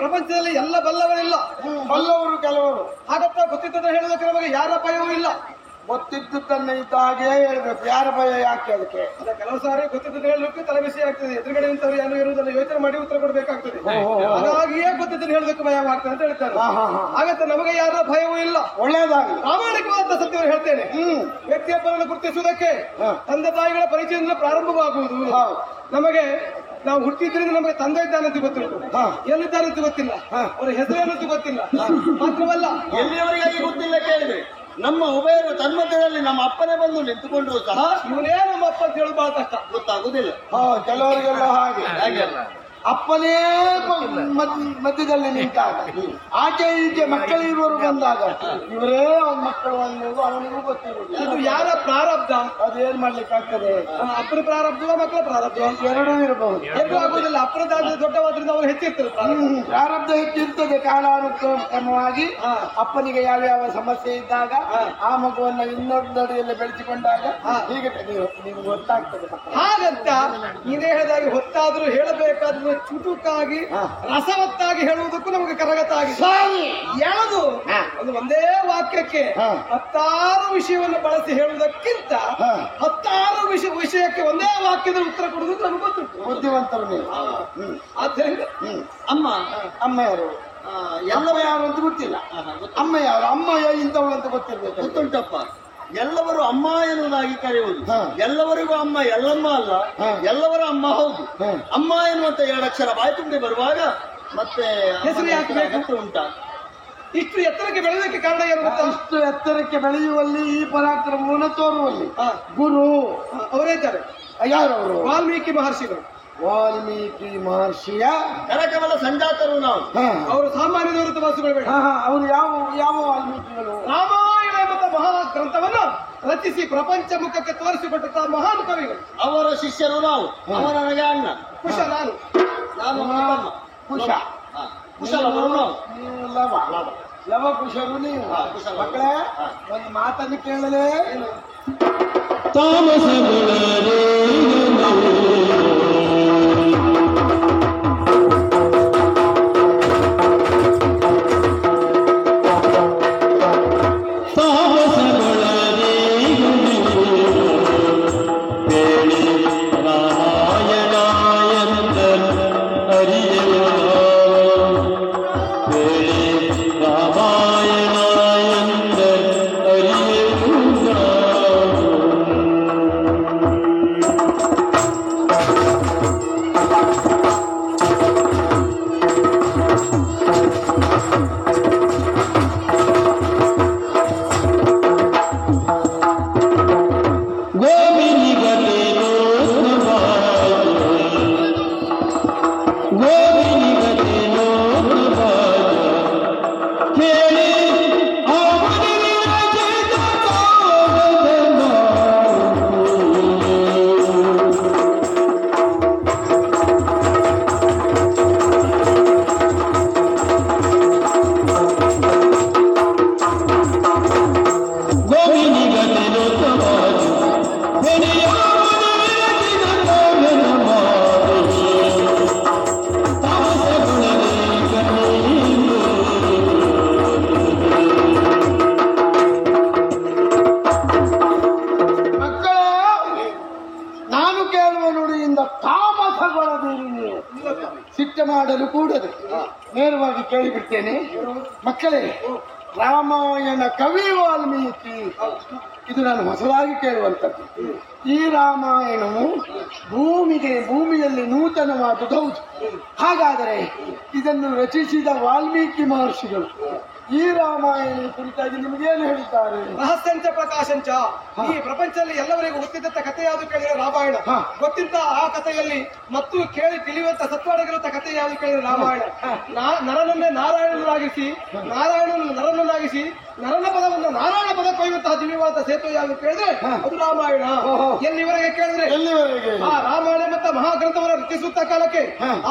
ಪ್ರಪಂಚದಲ್ಲಿ ಎಲ್ಲ ಬಲ್ಲವರಿಲ್ಲ, ಬಲ್ಲವರು ಕೆಲವರು. ಹಾಗತ್ತ ಗೊತ್ತಿದ್ದದ ಹೇಳೋದಕ್ಕೆ ನಮಗೆ ಯಾರ ಭಯವೂ ಇಲ್ಲ. ಗೊತ್ತಿದ್ದನ್ನ ಇದ್ದ ಹಾಗೆ ಹೇಳ್ಬೇಕು, ಯಾರ ಭಯ ಯಾಕೆ ಅದಕ್ಕೆ? ಕೆಲವು ಸಾರಿ ಗೊತ್ತಿದ್ದದ ಹೇಳಲಿಕ್ಕೆ ತಲೆ ಬಿಸಿ ಆಗ್ತದೆ, ಎದುರುಗಡೆ ನಿಂತವರು ಏನು ಇರುವುದನ್ನು ಯೋಚನೆ ಮಾಡಿ ಉತ್ತರ ಕೊಡಬೇಕಾಗ್ತದೆ. ಹಾಗಾಗಿಯೇ ಗೊತ್ತಿದ್ದನ್ನು ಹೇಳೋದಕ್ಕೆ ಭಯ ಆಗ್ತದೆ ಅಂತ ಹೇಳ್ತಾರೆ. ಹಾಗಂತ ನಮಗೆ ಯಾರ ಭಯವೂ ಇಲ್ಲ. ಒಳ್ಳೇದಾಗಿ ಪ್ರಾಮಾಣಿಕವಾದ ಸತ್ಯವನ್ನು ಹೇಳ್ತೇನೆ. ವ್ಯಕ್ತಿಯೊಬ್ಬರನ್ನು ಗುರುತಿಸುವುದಕ್ಕೆ ತಂದೆ ತಾಯಿಗಳ ಪರಿಚಯದಿಂದ ಪ್ರಾರಂಭವಾಗುವುದು. ನಮಗೆ ನಾವು ಹುಟ್ಟಿದ್ರಿಂದ ನಮಗೆ ತಂದೆ ಇದ್ದಾನಂತ ಗೊತ್ತಿಲ್ಲ, ಎಲ್ಲಿದ್ದಾನಂತ ಗೊತ್ತಿಲ್ಲ, ಅವರ ಹೆಸರೇನಂತ ಗೊತ್ತಿಲ್ಲ. ಮಾತ್ರವಲ್ಲ, ಎಲ್ಲಿಯವರೆಗಾಗಿ ಗೊತ್ತಿಲ್ಲ ಕೇಳಿದ್ರೆ ನಮ್ಮ ಉಭಯರ ತನ್ಮಧ್ಯದಲ್ಲಿ ನಮ್ಮ ಅಪ್ಪನೇ ಬಂದು ನಿಂತುಕೊಂಡ್ರು ಸಹ ಇವನೇ ನಮ್ಮ ಅಪ್ಪ ಅಂತ ಹೇಳುದು ಬಹಳ ಕಷ್ಟ, ಗೊತ್ತಾಗುದಿಲ್ಲ. ಕೆಲವರಿಗೆಲ್ಲ ಹಾಗೆ ಅಪ್ಪನೇ ಮಧ್ಯದಲ್ಲಿ ನಿಂತಾಗ, ಆಚೆ ಈಚೆ ಮಕ್ಕಳಿರುವರು ಬಂದಾಗ ಇವರೇ ಅವನ ಮಕ್ಕಳು ಅನ್ನೋದು ಅವನಿಗೂ ಗೊತ್ತಿರುವುದು. ಇದು ಯಾರ ಪ್ರಾರಬ್ಧ? ಅದೇನ್ ಮಾಡ್ಲಿಕ್ಕೆ ಆಗ್ತದೆ? ಅಪ್ಪನ ಪ್ರಾರಬ್ಧ, ಮಕ್ಕಳ ಪ್ರಾರಬ್ಧ ಎರಡೂ ಇರಬಹುದು. ಎರಡೂ ಆಗುದಿಲ್ಲ. ಅಪ್ಪನದಾದ್ರೆ ದೊಡ್ಡವಾದ್ರಿಂದ ಅವರು ಹೆಚ್ಚಿರ್ತಾರೆ. ಪ್ರಾರಬ್ಧ ಹೆಚ್ಚಿರ್ತದೆ. ಕಾಲಾನುಕ್ರಮವಾಗಿ ಅಪ್ಪನಿಗೆ ಯಾವ್ಯಾವ ಸಮಸ್ಯೆ ಇದ್ದಾಗ ಆ ಮಗುವನ್ನ ಇನ್ನೊಂದಡಿಯಲ್ಲಿ ಬೆಳೆಸಿಕೊಂಡಾಗ ಹೀಗೆ ನಿಮ್ಗೆ ಗೊತ್ತಾಗ್ತದೆ. ಹಾಗಂತ ನೀನೇ ಹೇಳಿದಾಗೆ ಹೊತ್ತಾದ್ರೂ ಹೇಳಬೇಕಾದ್ರೂ ಚುಟುಕಾಗಿ ರಸವತ್ತಾಗಿ ಹೇಳುವುದಕ್ಕೂ ನಮಗೆ ಕರಗತ ಆಗಿದೆ. ಎಳೆದು ಒಂದು ಒಂದೇ ವಾಕ್ಯಕ್ಕೆ ಹತ್ತಾರು ವಿಷಯವನ್ನು ಬಳಸಿ ಹೇಳುವುದಕ್ಕಿಂತ ಹತ್ತಾರು ವಿಷಯಕ್ಕೆ ಒಂದೇ ವಾಕ್ಯದಲ್ಲಿ ಉತ್ತರ ಕೊಡುವುದು ನಮ್ಗೆ ಗೊತ್ತುಂಟು. ಬುದ್ಧಿವಂತರು ನೀವು. ಆದ್ದರಿಂದ ಅಮ್ಮ ಯಾರು, ಎಲ್ಲವ ಯಾರು ಅಂತ ಗೊತ್ತಿಲ್ಲ. ಅಮ್ಮ ಯಾರು, ಅಮ್ಮ ಇಂಥವಳು ಅಂತ ಗೊತ್ತಿರ್ಬೇಕು. ಗೊತ್ತುಂಟಪ್ಪ, ಎಲ್ಲವರು ಅಮ್ಮ ಎನ್ನುವುದಾಗಿ ಕರೆಯುವುದು. ಎಲ್ಲವರಿಗೂ ಅಮ್ಮ ಎಲ್ಲಮ್ಮ ಅಲ್ಲ, ಎಲ್ಲವರ ಅಮ್ಮ ಹೌದು. ಅಮ್ಮ ಎನ್ನುವಂತ 2 ಅಕ್ಷರ ಬಾಯಿ ತುಂಬಿ ಬರುವಾಗ ಮತ್ತೆ ಹೆಸರು ಯಾಕೆ ಬೇಕು ಉಂಟಾ? ಇಷ್ಟು ಎತ್ತರಕ್ಕೆ ಬೆಳೆಯೋದಕ್ಕೆ ಕಾರಣ ಏನು ಗೊತ್ತಾ? ಇಷ್ಟು ಎತ್ತರಕ್ಕೆ ಬೆಳೆಯುವಲ್ಲಿ ಈ ಪರಾಕ್ರಮವನ್ನು ತೋರುವಲ್ಲಿ ಗುರು ಅವರೇ ಇದ್ದಾರೆ. ಯಾರವರು? ವಾಲ್ಮೀಕಿ ಮಹರ್ಷಿಗಳು. ವಾಲ್ಮೀಕಿ ಮಹರ್ಷಿಯ ಕರಕಮಲ ಸಂಜಾತರು ನಾವು. ಅವರು ಸಾಮಾನ್ಯದವರು ತಪಾಸುಗಳು. ಅವರು ಯಾವ ವಾಲ್ಮೀಕಿಗಳು? ರಾಮಾಯಣ ಎಂಬ ಮಹಾ ಗ್ರಂಥವನ್ನು ರಚಿಸಿ ಪ್ರಪಂಚ ಮುಖಕ್ಕೆ ತೋರಿಸಿಕೊಟ್ಟ ಮಹಾನ್ ಕವಿಗಳು. ಅವರ ಶಿಷ್ಯರು ನಾವು. ಅವ ನನಗೆ ಅಣ್ಣ. ಕುಶ ನಾನು ಕುಶ ಕುಶಲವರು ನಾವು. ನೀವು ಲವ ಕುಶರು ನೀವು. ಮಕ್ಕಳೇ, ಒಂದು ಮಾತನ್ನು ಕೇಳಲೇ. ತಾಮಸಗಳೇ ಸಿಟ್ಟು ಮಾಡಲು ಕೂಡದು. ನೇರವಾಗಿ ಕೇಳಿಬಿಡ್ತೇನೆ. ಮಕ್ಕಳೇ, ರಾಮಾಯಣ ಕವಿ ವಾಲ್ಮೀಕಿ, ಇದು ನಾನು ಹೊಸದಾಗಿ ಕೇಳುವಂಥದ್ದು. ಈ ರಾಮಾಯಣವು ಭೂಮಿಯಲ್ಲಿ ನೂತನವಾದುದು ಹೌದು. ಹಾಗಾದರೆ ಇದನ್ನು ರಚಿಸಿದ ವಾಲ್ಮೀಕಿ ಮಹರ್ಷಿಗಳು ಈ ರಾಮಾಯಣ ಕುರಿತಾಗಿ ನಿಮಗೇನು ಹೇಳಿದ್ದಾರೆ? ರಹಸ್ಯಂಚ ಪ್ರಕಾಶಂಚ. ಈ ಪ್ರಪಂಚದಲ್ಲಿ ಎಲ್ಲವರಿಗೂ ಗೊತ್ತಿದ್ದಂತ ಕಥೆ ಯಾವುದು ಕೇಳಿದ್ರೆ ರಾಮಾಯಣ. ಗೊತ್ತಿದ್ದ ಆ ಕಥೆಯಲ್ಲಿ ಮತ್ತು ಕೇಳಿ ತಿಳಿಯುವಂತ ಸತ್ವಾಡಗಿರುವಂತ ಕಥೆ ಯಾವುದು ಕೇಳಿದ್ರೆ ರಾಮಾಯಣ. ನರನನ್ನೇ ನಾರಾಯಣನಾಗಿಸಿ, ನಾರಾಯಣನ ನರನನ್ನಾಗಿಸಿ, ನರನ ಪದವನ್ನು ನಾರಾಯಣ ಪದ ಕೊಯ್ಯುವಂತಹ ದಿವ್ಯವಾದ ಸೇತುವೆ ಯಾವುದು ಕೇಳಿದ್ರೆ ಅದು ರಾಮಾಯಣ. ಎಲ್ಲಿವರೆಗೆ ಕೇಳಿದ್ರೆ ಆ ರಾಮಾಯಣ ಮತ್ತು ಮಹಾಗ್ರಂಥವನ್ನು ರಚಿಸುತ್ತ ಕಾಲಕ್ಕೆ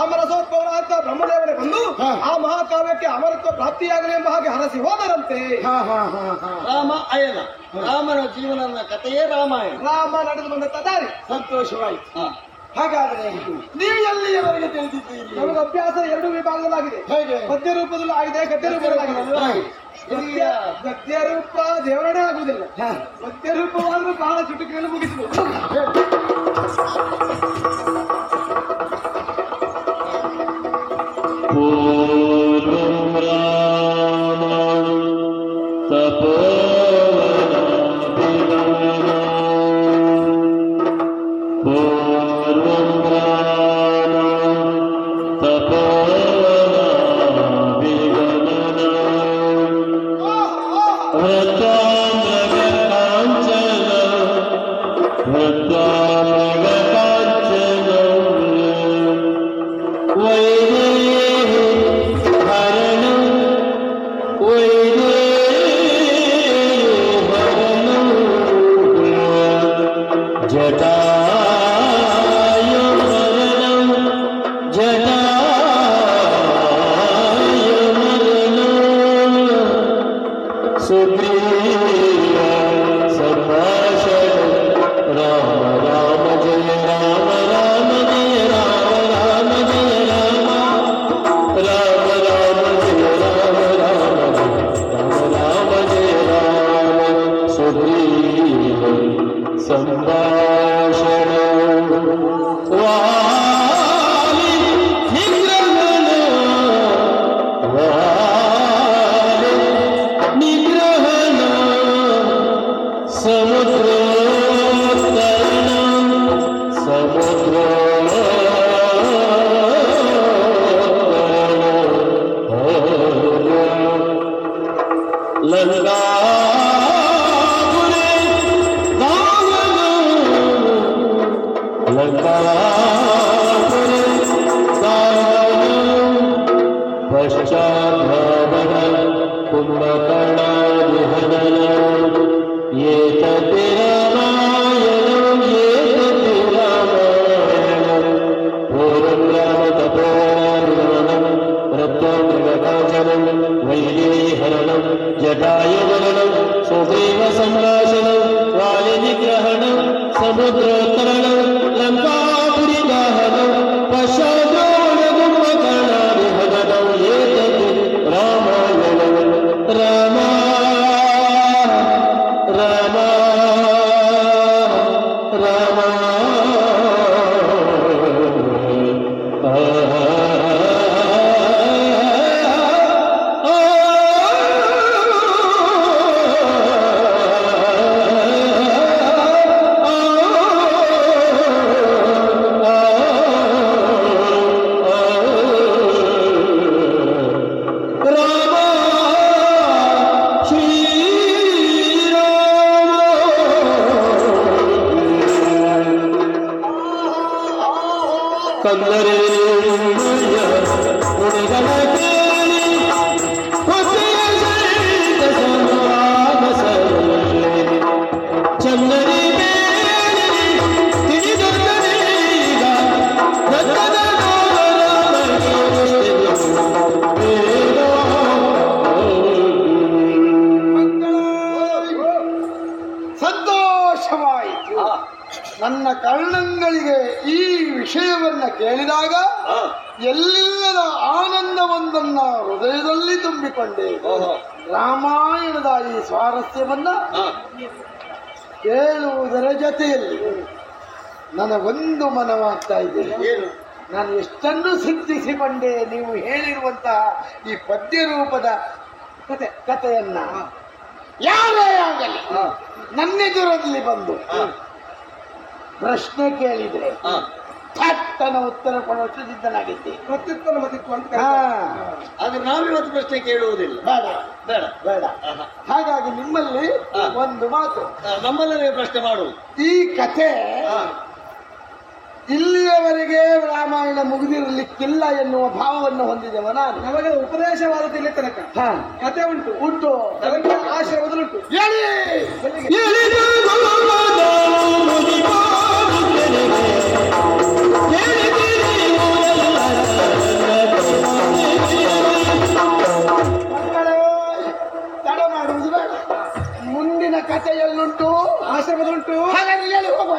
ಅಮರಸೋದ್ಭವನಾದ ಬ್ರಹ್ಮದೇವರೇ ಬಂದು ಆ ಮಹಾಕಾವ್ಯಕ್ಕೆ ಅಮರತ್ವ ಪ್ರಾಪ್ತಿಯಾಗಲಿ ಎಂಬ ಹಾಗೆ ಹರಸಿ ಹೋದರಂತೆ. ರಾಮ ಅಯನ, ರಾಮನ ಜೀವನದ ಕಥೆಯೇ ರಾಮಾಯಣ. ರಾಮ ನಡೆದು ಬಂದಂತ ದಾರಿ ಸಂತೋಷವಾಯಿತು. ಹಾಗಾದ್ರೆ ನೀವು ಎಲ್ಲಿಯವರೆಗೆ ತಿಳಿದಿದ್ದೀರಿ? ನಮಗೆ ಅಭ್ಯಾಸ ಎರಡು ವಿಭಾಗದಲ್ಲಾಗಿದೆ. ಹೇಗೆ? ಪದ್ಯ ರೂಪದಲ್ಲೂ ಆಗಿದೆ, ಗದ್ಯ ರೂಪದಲ್ಲಾಗಿದೆ. ಗದ್ಯ ರೂಪ ದೇವರೇ ಆಗುವುದಿಲ್ಲ. ಪದ್ಯ ರೂಪವಾದ್ರೂ ಬಹಳ ಚುಟುಕಿನಲ್ಲಿ ಮುಗಿಸಬಹುದು. ನನ್ನ ಕರ್ಣಂಗಳಿಗೆ ಈ ವಿಷಯವನ್ನ ಕೇಳಿದಾಗ ಎಲ್ಲಿಲ್ಲದ ಆನಂದವೊಂದನ್ನ ಹೃದಯದಲ್ಲಿ ತುಂಬಿಕೊಂಡೆ. ರಾಮಾಯಣದ ಈ ಸ್ವಾರಸ್ಯವನ್ನ ಕೇಳುವುದರ ಜೊತೆಯಲ್ಲಿ ನನಗೊಂದು ಮನವಾಗ್ತಾ ಇದೆ. ನಾನು ಎಷ್ಟನ್ನು ಸಿದ್ಧಿಸಿಕೊಂಡೆ ನೀವು ಹೇಳಿರುವಂತಹ ಈ ಪದ್ಯ ರೂಪದ ಕಥೆಯನ್ನ. ಯಾರೇ ಆಗಲಿ ನನ್ನೆದುರಲ್ಲಿ ಬಂದು ಪ್ರಶ್ನೆ ಕೇಳಿದ್ರೆ ಥಟ್ಟನ ಉತ್ತರ ಕೊಡುವಷ್ಟು ಸಿದ್ಧನಾಗಿದ್ದೆ. ಪ್ರತ್ಯುತ್ತರ ಮತಿತ್ವ ಅಂತ ಆದ್ರೆ ನಾವಿವತ್ತು ಪ್ರಶ್ನೆ ಕೇಳುವುದಿಲ್ಲ. ಬೇಡ ಬೇಡ ಬೇಡ. ಹಾಗಾಗಿ ನಿಮ್ಮಲ್ಲಿ ಒಂದು ಮಾತು, ನಮ್ಮಲ್ಲಿ ಪ್ರಶ್ನೆ ಮಾಡುವುದು. ಈ ಕಥೆ ಇಲ್ಲಿಯವರೆಗೆ ರಾಮಾಯಣ ಮುಗಿದಿರಲಿಕ್ಕಿಲ್ಲ ಎನ್ನುವ ಭಾವವನ್ನು ಹೊಂದಿದೆವ ನಾನು. ನಮಗೆ ಉಪದೇಶವಾದದ್ದು ಇಲ್ಲಿ ತನಕ ಕಥೆ ಉಂಟು ಉಂಟು, ಅದಕ್ಕೆ ಆಶ್ರಮದಲ್ಲುಂಟು. ಮಕ್ಕಳೇ, ತಡ ಮಾಡುವುದು ಬೇಡ. ಮುಂದಿನ ಕಥೆಯಲ್ಲುಂಟು, ಆಶ್ರಮದಲ್ಲುಂಟು. ಹಾಗಾಗಿ ಹೇಳಿ ಹೋಗುವ.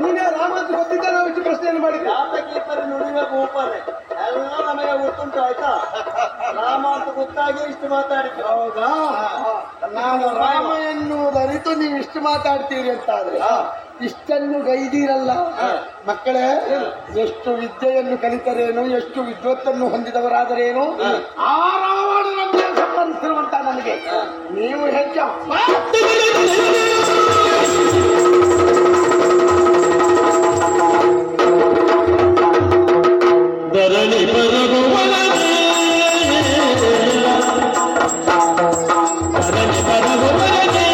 ನೀನೇ ಬರೀ ನುಡಿಮೆ ಭೂಪನೆ ಎಲ್ಲ ನಮಗೆ ಗೊತ್ತುಂಟು ಆಯ್ತಾ. ರಾಮ ಅಂತ ಗೊತ್ತಾಗಿ ಇಷ್ಟು ಮಾತಾಡಿದ್ರು. ಹೌದಾ? ನಾನು ರಾಮ ಎನ್ನುವುದು ಅರಿತು ನೀವು ಇಷ್ಟು ಮಾತಾಡ್ತೀರಿ ಅಂತ ಆದ್ರೆ ಇಷ್ಟನ್ನು ಗೈದೀರಲ್ಲ ಮಕ್ಕಳೇ. ಎಷ್ಟು ವಿದ್ಯೆಯನ್ನು ಕಲಿತರೇನು, ಎಷ್ಟು ವಿದ್ವತ್ತನ್ನು ಹೊಂದಿದವರಾದರೇನು, ಆ ರಾವಣನನ್ನೇ ಸಂಬಂಧಿಸಿರುವಂತ ನನಗೆ ನೀವು ಹೆಚ್ಚು ಧರಣಿ ಬರಗುವವನೇ ಧರಣಿ ಬರಗುವವನೇ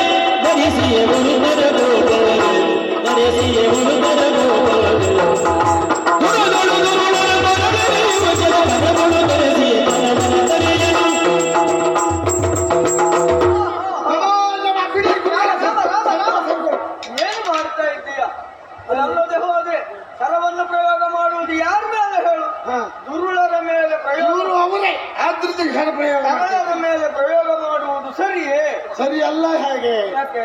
ಧರಿಸಿಯವರು ಬರಗುವವನೇ ಧರಿಸಿಯವರು ಬರಗುವವನೇ ದುರುಗಳು ದುರುಳರ ಬರಗರೆಯುವ ಜಲಬರಗಳು ಧರಿಸಿಯ ಬರವನ ತರೆಯನು. ಏನು ಮಾಡ್ತಾ ಇದ್ದೀಯ? ಅದಲ್ಲದೆ ಹೋದ್ರೆ ಶರವನ್ನು ಪ್ರಯೋಗ ಮಾಡುವುದು ಯಾರ ಮೇಲೆ ಹೇಳು? ದುರುಳರ ಮೇಲೆ ಪ್ರಯೋಗ, ಇವರು ಅವರೇ ಆದ್ರಿಂದ ಕ್ಷಣ ಪ್ರಯೋಗ ತರಳರ ಮೇಲೆ ಪ್ರಯೋಗ ಮಾಡುವುದು ಸರಿಯೇ? ಸರಿ ಅಲ್ಲ. ಹೇಗೆ? ಯಾಕೆ?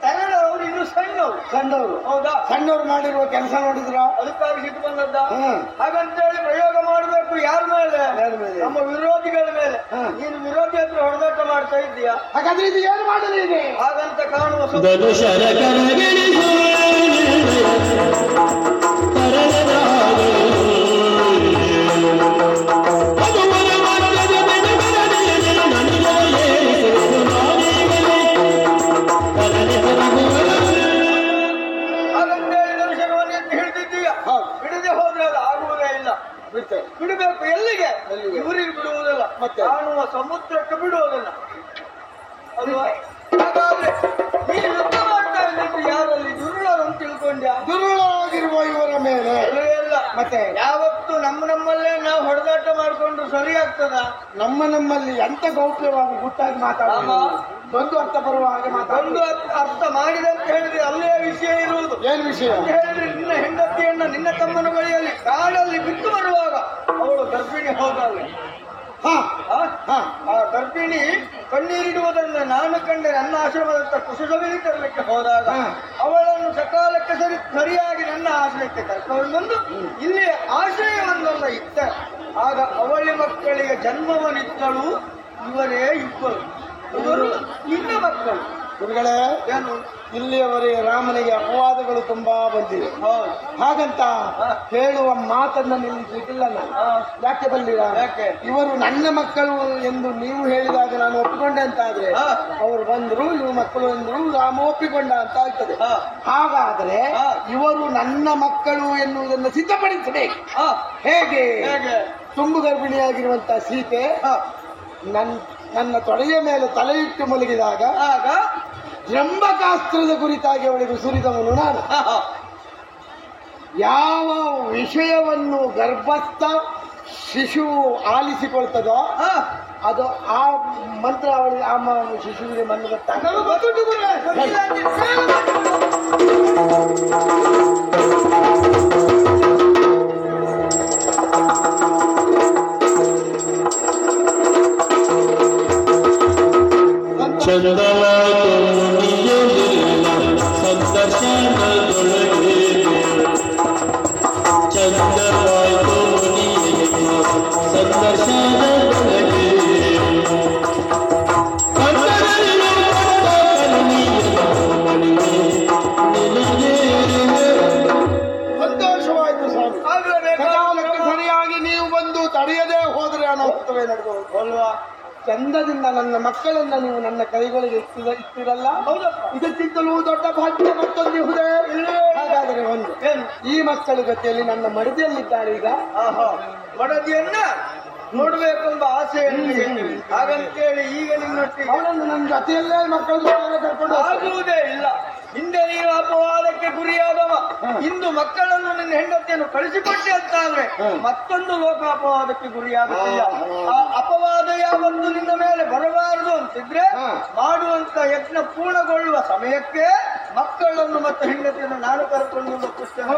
ತರಳವರು ಇನ್ನು ಸಣ್ಣವರು. ಸಣ್ಣವರು. ಹೌದಾ? ಸಣ್ಣವರು ಮಾಡಿರುವ ಕೆಲಸ ನೋಡಿದ್ರ ಅದಕ್ಕಾಗಿ ಸಿಟ್ಟು ಬಂದದ್ದ. ಹ್ಮ್. ಹಾಗಂತೇಳಿ ಪ್ರಯೋಗ ಮಾಡಬೇಕು ಯಾರ ಮೇಲೆ? ಯಾರ ಮೇಲೆ? ನಮ್ಮ ವಿರೋಧಿಗಳ ಮೇಲೆ. ಹ್ಮ್. ನೀನು ವಿರೋಧಿ ಹತ್ರ ಹೊಡೆದಾಟ ಮಾಡ್ತಾ ಇದ್ದೀಯಾ? ಹಾಗಾದ್ರೆ ಇದು ಏನು ಮಾಡಲಿ ಇದೆ? ಹಾಗಂತ ಕಾಣುವ ಧನುಷರ ಕರಗಿಳಿಸು ಹಾಗಂತೇಳಿ ದರ್ಶನವನ್ನು ಎತ್ತಿ ಹಿಡಿದಿದ್ದೀಯ. ಬಿಡದೆ ಹೋದ್ರೆ ಅದು ಆಗುವುದೇ ಇಲ್ಲ. ಬಿಡಬೇಕು. ಎಲ್ಲಿಗೆ? ಇವರಿಗೆ ಬಿಡುವುದಿಲ್ಲ, ಮತ್ತೆ? ಕಾಣುವ ಸಮುದ್ರಕ್ಕೆ ಬಿಡುವುದಿಲ್ಲ ಅಲ್ವಾ? ಹಾಗಾದ್ರೆ ನೀನು ಯುದ್ಧ ಮಾಡ್ತಾ ಇದ್ದಿದ್ದು ಯಾರಲ್ಲಿ? ದುರುಳರು ಅಂತ ತಿಳ್ಕೊಂಡ್ಯಾ? ದುರುಳಾಗಿರುವ ಇವರ ಮೇಲೆ ಇಲ್ಲ. ಮತ್ತೆ ಯಾವತ್ತು ನಮ್ಮಲ್ಲೇ ನಾವು ಹೊಡೆದಾಟ ಮಾಡ್ಕೊಂಡ್ರು ಸರಿ ಆಗ್ತದ? ನಮ್ಮಲ್ಲಿ ಎಂತ ಗೌಪ್ಯವಾಗಿ ಗುಟ್ಟಾಗಿ ಮಾತಾಡೋದು, ಒಂದು ಅರ್ಥ ಬರುವ ಹಾಗೆ ಒಂದು ಮಾತಾಡೋದು. ಅರ್ಥ ಮಾಡಿದಂತ ಹೇಳಿದ್ರೆ ಅಲ್ಲೇ ವಿಷಯ ಇರುವುದು. ಏನ್ ವಿಷಯ? ಅಂತ ಹೇಳಿದ್ರೆ ನಿನ್ನ ಹೆಂಡತಿಯನ್ನ ನಿನ್ನ ತಮ್ಮನ ಬಳಿಯಲ್ಲಿ ಕಾಡಲ್ಲಿ ಬಿಟ್ಟು ಬರುವಾಗ ಅವಳು ಗರ್ಭಿಣಿ ಹೋದಾಳೆ. ಹಾ ಹಾ ಆ ಗರ್ಭಿಣಿ ಕಣ್ಣೀರಿಡುವುದನ್ನು ನಾನು ಕಂಡೆ. ನನ್ನ ಆಶ್ರಮದಂತ ಕುಶಲವಿಲಿ ತರಲಿಕ್ಕೆ ಹೋದಾಗ ಅವಳನ್ನು ಸಕಾಲಕ್ಕೆ ಸರಿಯಾಗಿ ನನ್ನ ಆಶ್ರಯಕ್ಕೆ ಕರ್ಕೊಂಡು ಬಂದು ಇಲ್ಲಿ ಆಶ್ರಯವನ್ನೆಲ್ಲ ಇತ್ತ. ಆಗ ಅವಳಿ ಮಕ್ಕಳಿಗೆ ಜನ್ಮವನಿತ್ತಳು. ಇವರೇ ಇಬ್ಬರು. ಇವರು ನಿನ್ನ ಮಕ್ಕಳು. ಗುರುಗಳೇ, ಏನು? ಇಲ್ಲಿಯವರೆಗೆ ರಾಮನಿಗೆ ಅಪವಾದಗಳು ತುಂಬಾ ಬಂದಿವೆ. ಹಾಗಂತ ಹೇಳುವ ಮಾತನ್ನ ನಿಲ್ಲಿಸಲಿಕ್ಕಿಲ್ಲ ನಾನು. ಯಾಕೆ ಬಲ್ಲಿರ? ಯಾಕೆ? ಇವರು ನನ್ನ ಮಕ್ಕಳು ಎಂದು ನೀವು ಹೇಳಿದಾಗ ನಾನು ಒಪ್ಪಿಕೊಂಡೆ ಅಂತ ಆದ್ರೆ ಅವರು ಬಂದ್ರು, ಇವರು ಮಕ್ಕಳು ಎಂದ್ರು, ರಾಮ ಒಪ್ಪಿಕೊಂಡ ಅಂತ ಆಗ್ತದೆ. ಹಾಗಾದ್ರೆ ಇವರು ನನ್ನ ಮಕ್ಕಳು ಎನ್ನುವುದನ್ನು ಸಿದ್ಧಪಡಿಸಬೇಕು. ಹೇಗೆ? ತುಂಬು ಗರ್ಭಿಣಿಯಾಗಿರುವಂತ ಸೀತೆ ನನ್ನ ತೊಡೆಯ ಮೇಲೆ ತಲೆ ಇಟ್ಟು ಮಲಗಿದಾಗ ಆಗ ಜಂಬಕಾಸ್ತ್ರದ ಕುರಿತಾಗಿ ಅವಳಿಗೆ ಸುರಿದವನು ನಾನು. ಯಾವ ವಿಷಯವನ್ನು ಗರ್ಭಸ್ಥ ಶಿಶು ಆಲಿಸಿಕೊಳ್ತದೋ ಅದು ಆ ಮಂತ್ರ ಅವಳಿಗೆ ಆ ಶಿಶುವಿಗೆ ಮಣ್ಣು ಗೊತ್ತಾಗ ಚಂದವಾಯಿತು ಮುನಿಯಲಿಲ್ಲ ಸಂದರ್ಶನದೊಳಗೆ ಚಂದವಾಯಿತು ಮುನಿಯಲಿಲ್ಲ ಸಂದರ್ಶನದೊಳಗೆ ಕನ್ನಡರಿನ ಸಂತೋಷವಾಯಿತು ಸ್ವಾಮಿ. ಸಕಾಲಕ್ಕೆ ಸರಿಯಾಗಿ ನೀವು ಬಂದು ತಡೆಯದೇ ಹೋದರೆ ಅನಾಹುತವೇ ನಡೆದವರು ಅಲ್ವಾ? ಚಂದದಿಂದ ನನ್ನ ಮಕ್ಕಳನ್ನ ನೀವು ನನ್ನ ಕೈಗಳಿಗೆ ಇಟ್ಟಿರಲ್ಲ. ಇದಕ್ಕಿಂತಲೂ ದೊಡ್ಡ ಭಾಗ್ಯ ಮತ್ತೊಂದಿಹುದೇ? ಹಾಗಾದರೆ ಒಂದು, ಈ ಮಕ್ಕಳ ಜೊತೆಯಲ್ಲಿ ನನ್ನ ಮಡದಿಯಲ್ಲಿದ್ದಾರೆ. ಈಗ ಮಡದಿಯನ್ನ ನೋಡ್ಬೇಕೆಂಬ ಆಸೆ ಹಾಗಂತೇಳಿ ಈಗ ನಿನ್ನೊಟ್ಟಿಗೆ ಅವಳನ್ನು ನನ್ನ ಜೊತೆಯಲ್ಲೇ ಮಕ್ಕಳ ಜೊತೆ ಕರ್ಕೊಂಡು ಆಗುವುದೇ ಇಲ್ಲ. ಹಿಂದೆ ನೀನು ಅಪವಾದಕ್ಕೆ ಗುರಿಯಾದವ, ಇಂದು ಮಕ್ಕಳನ್ನು ನಿನ್ನ ಹೆಂಡತಿಯನ್ನು ಕಳಿಸಿಕೊಟ್ಟೆ ಅಂತಾದ್ರೆ ಮತ್ತೊಂದು ಲೋಕ ಅಪವಾದಕ್ಕೆ ಗುರಿಯಾಗುತ್ತಿಲ್ಲ. ಆ ಅಪವಾದ ಯಾವತ್ತು ನಿನ್ನ ಮೇಲೆ ಬರಬಾರದು ಅಂತಿದ್ರೆ ಮಾಡುವಂತ ಯತ್ನ ಪೂರ್ಣಗೊಳ್ಳುವ ಸಮಯಕ್ಕೆ ಮಕ್ಕಳನ್ನು ಮತ್ತು ಹೆಂಡತಿಯನ್ನು ನಾನು ಕರ್ಕೊಂಡು ಹೋಗುತ್ತೇನೆ.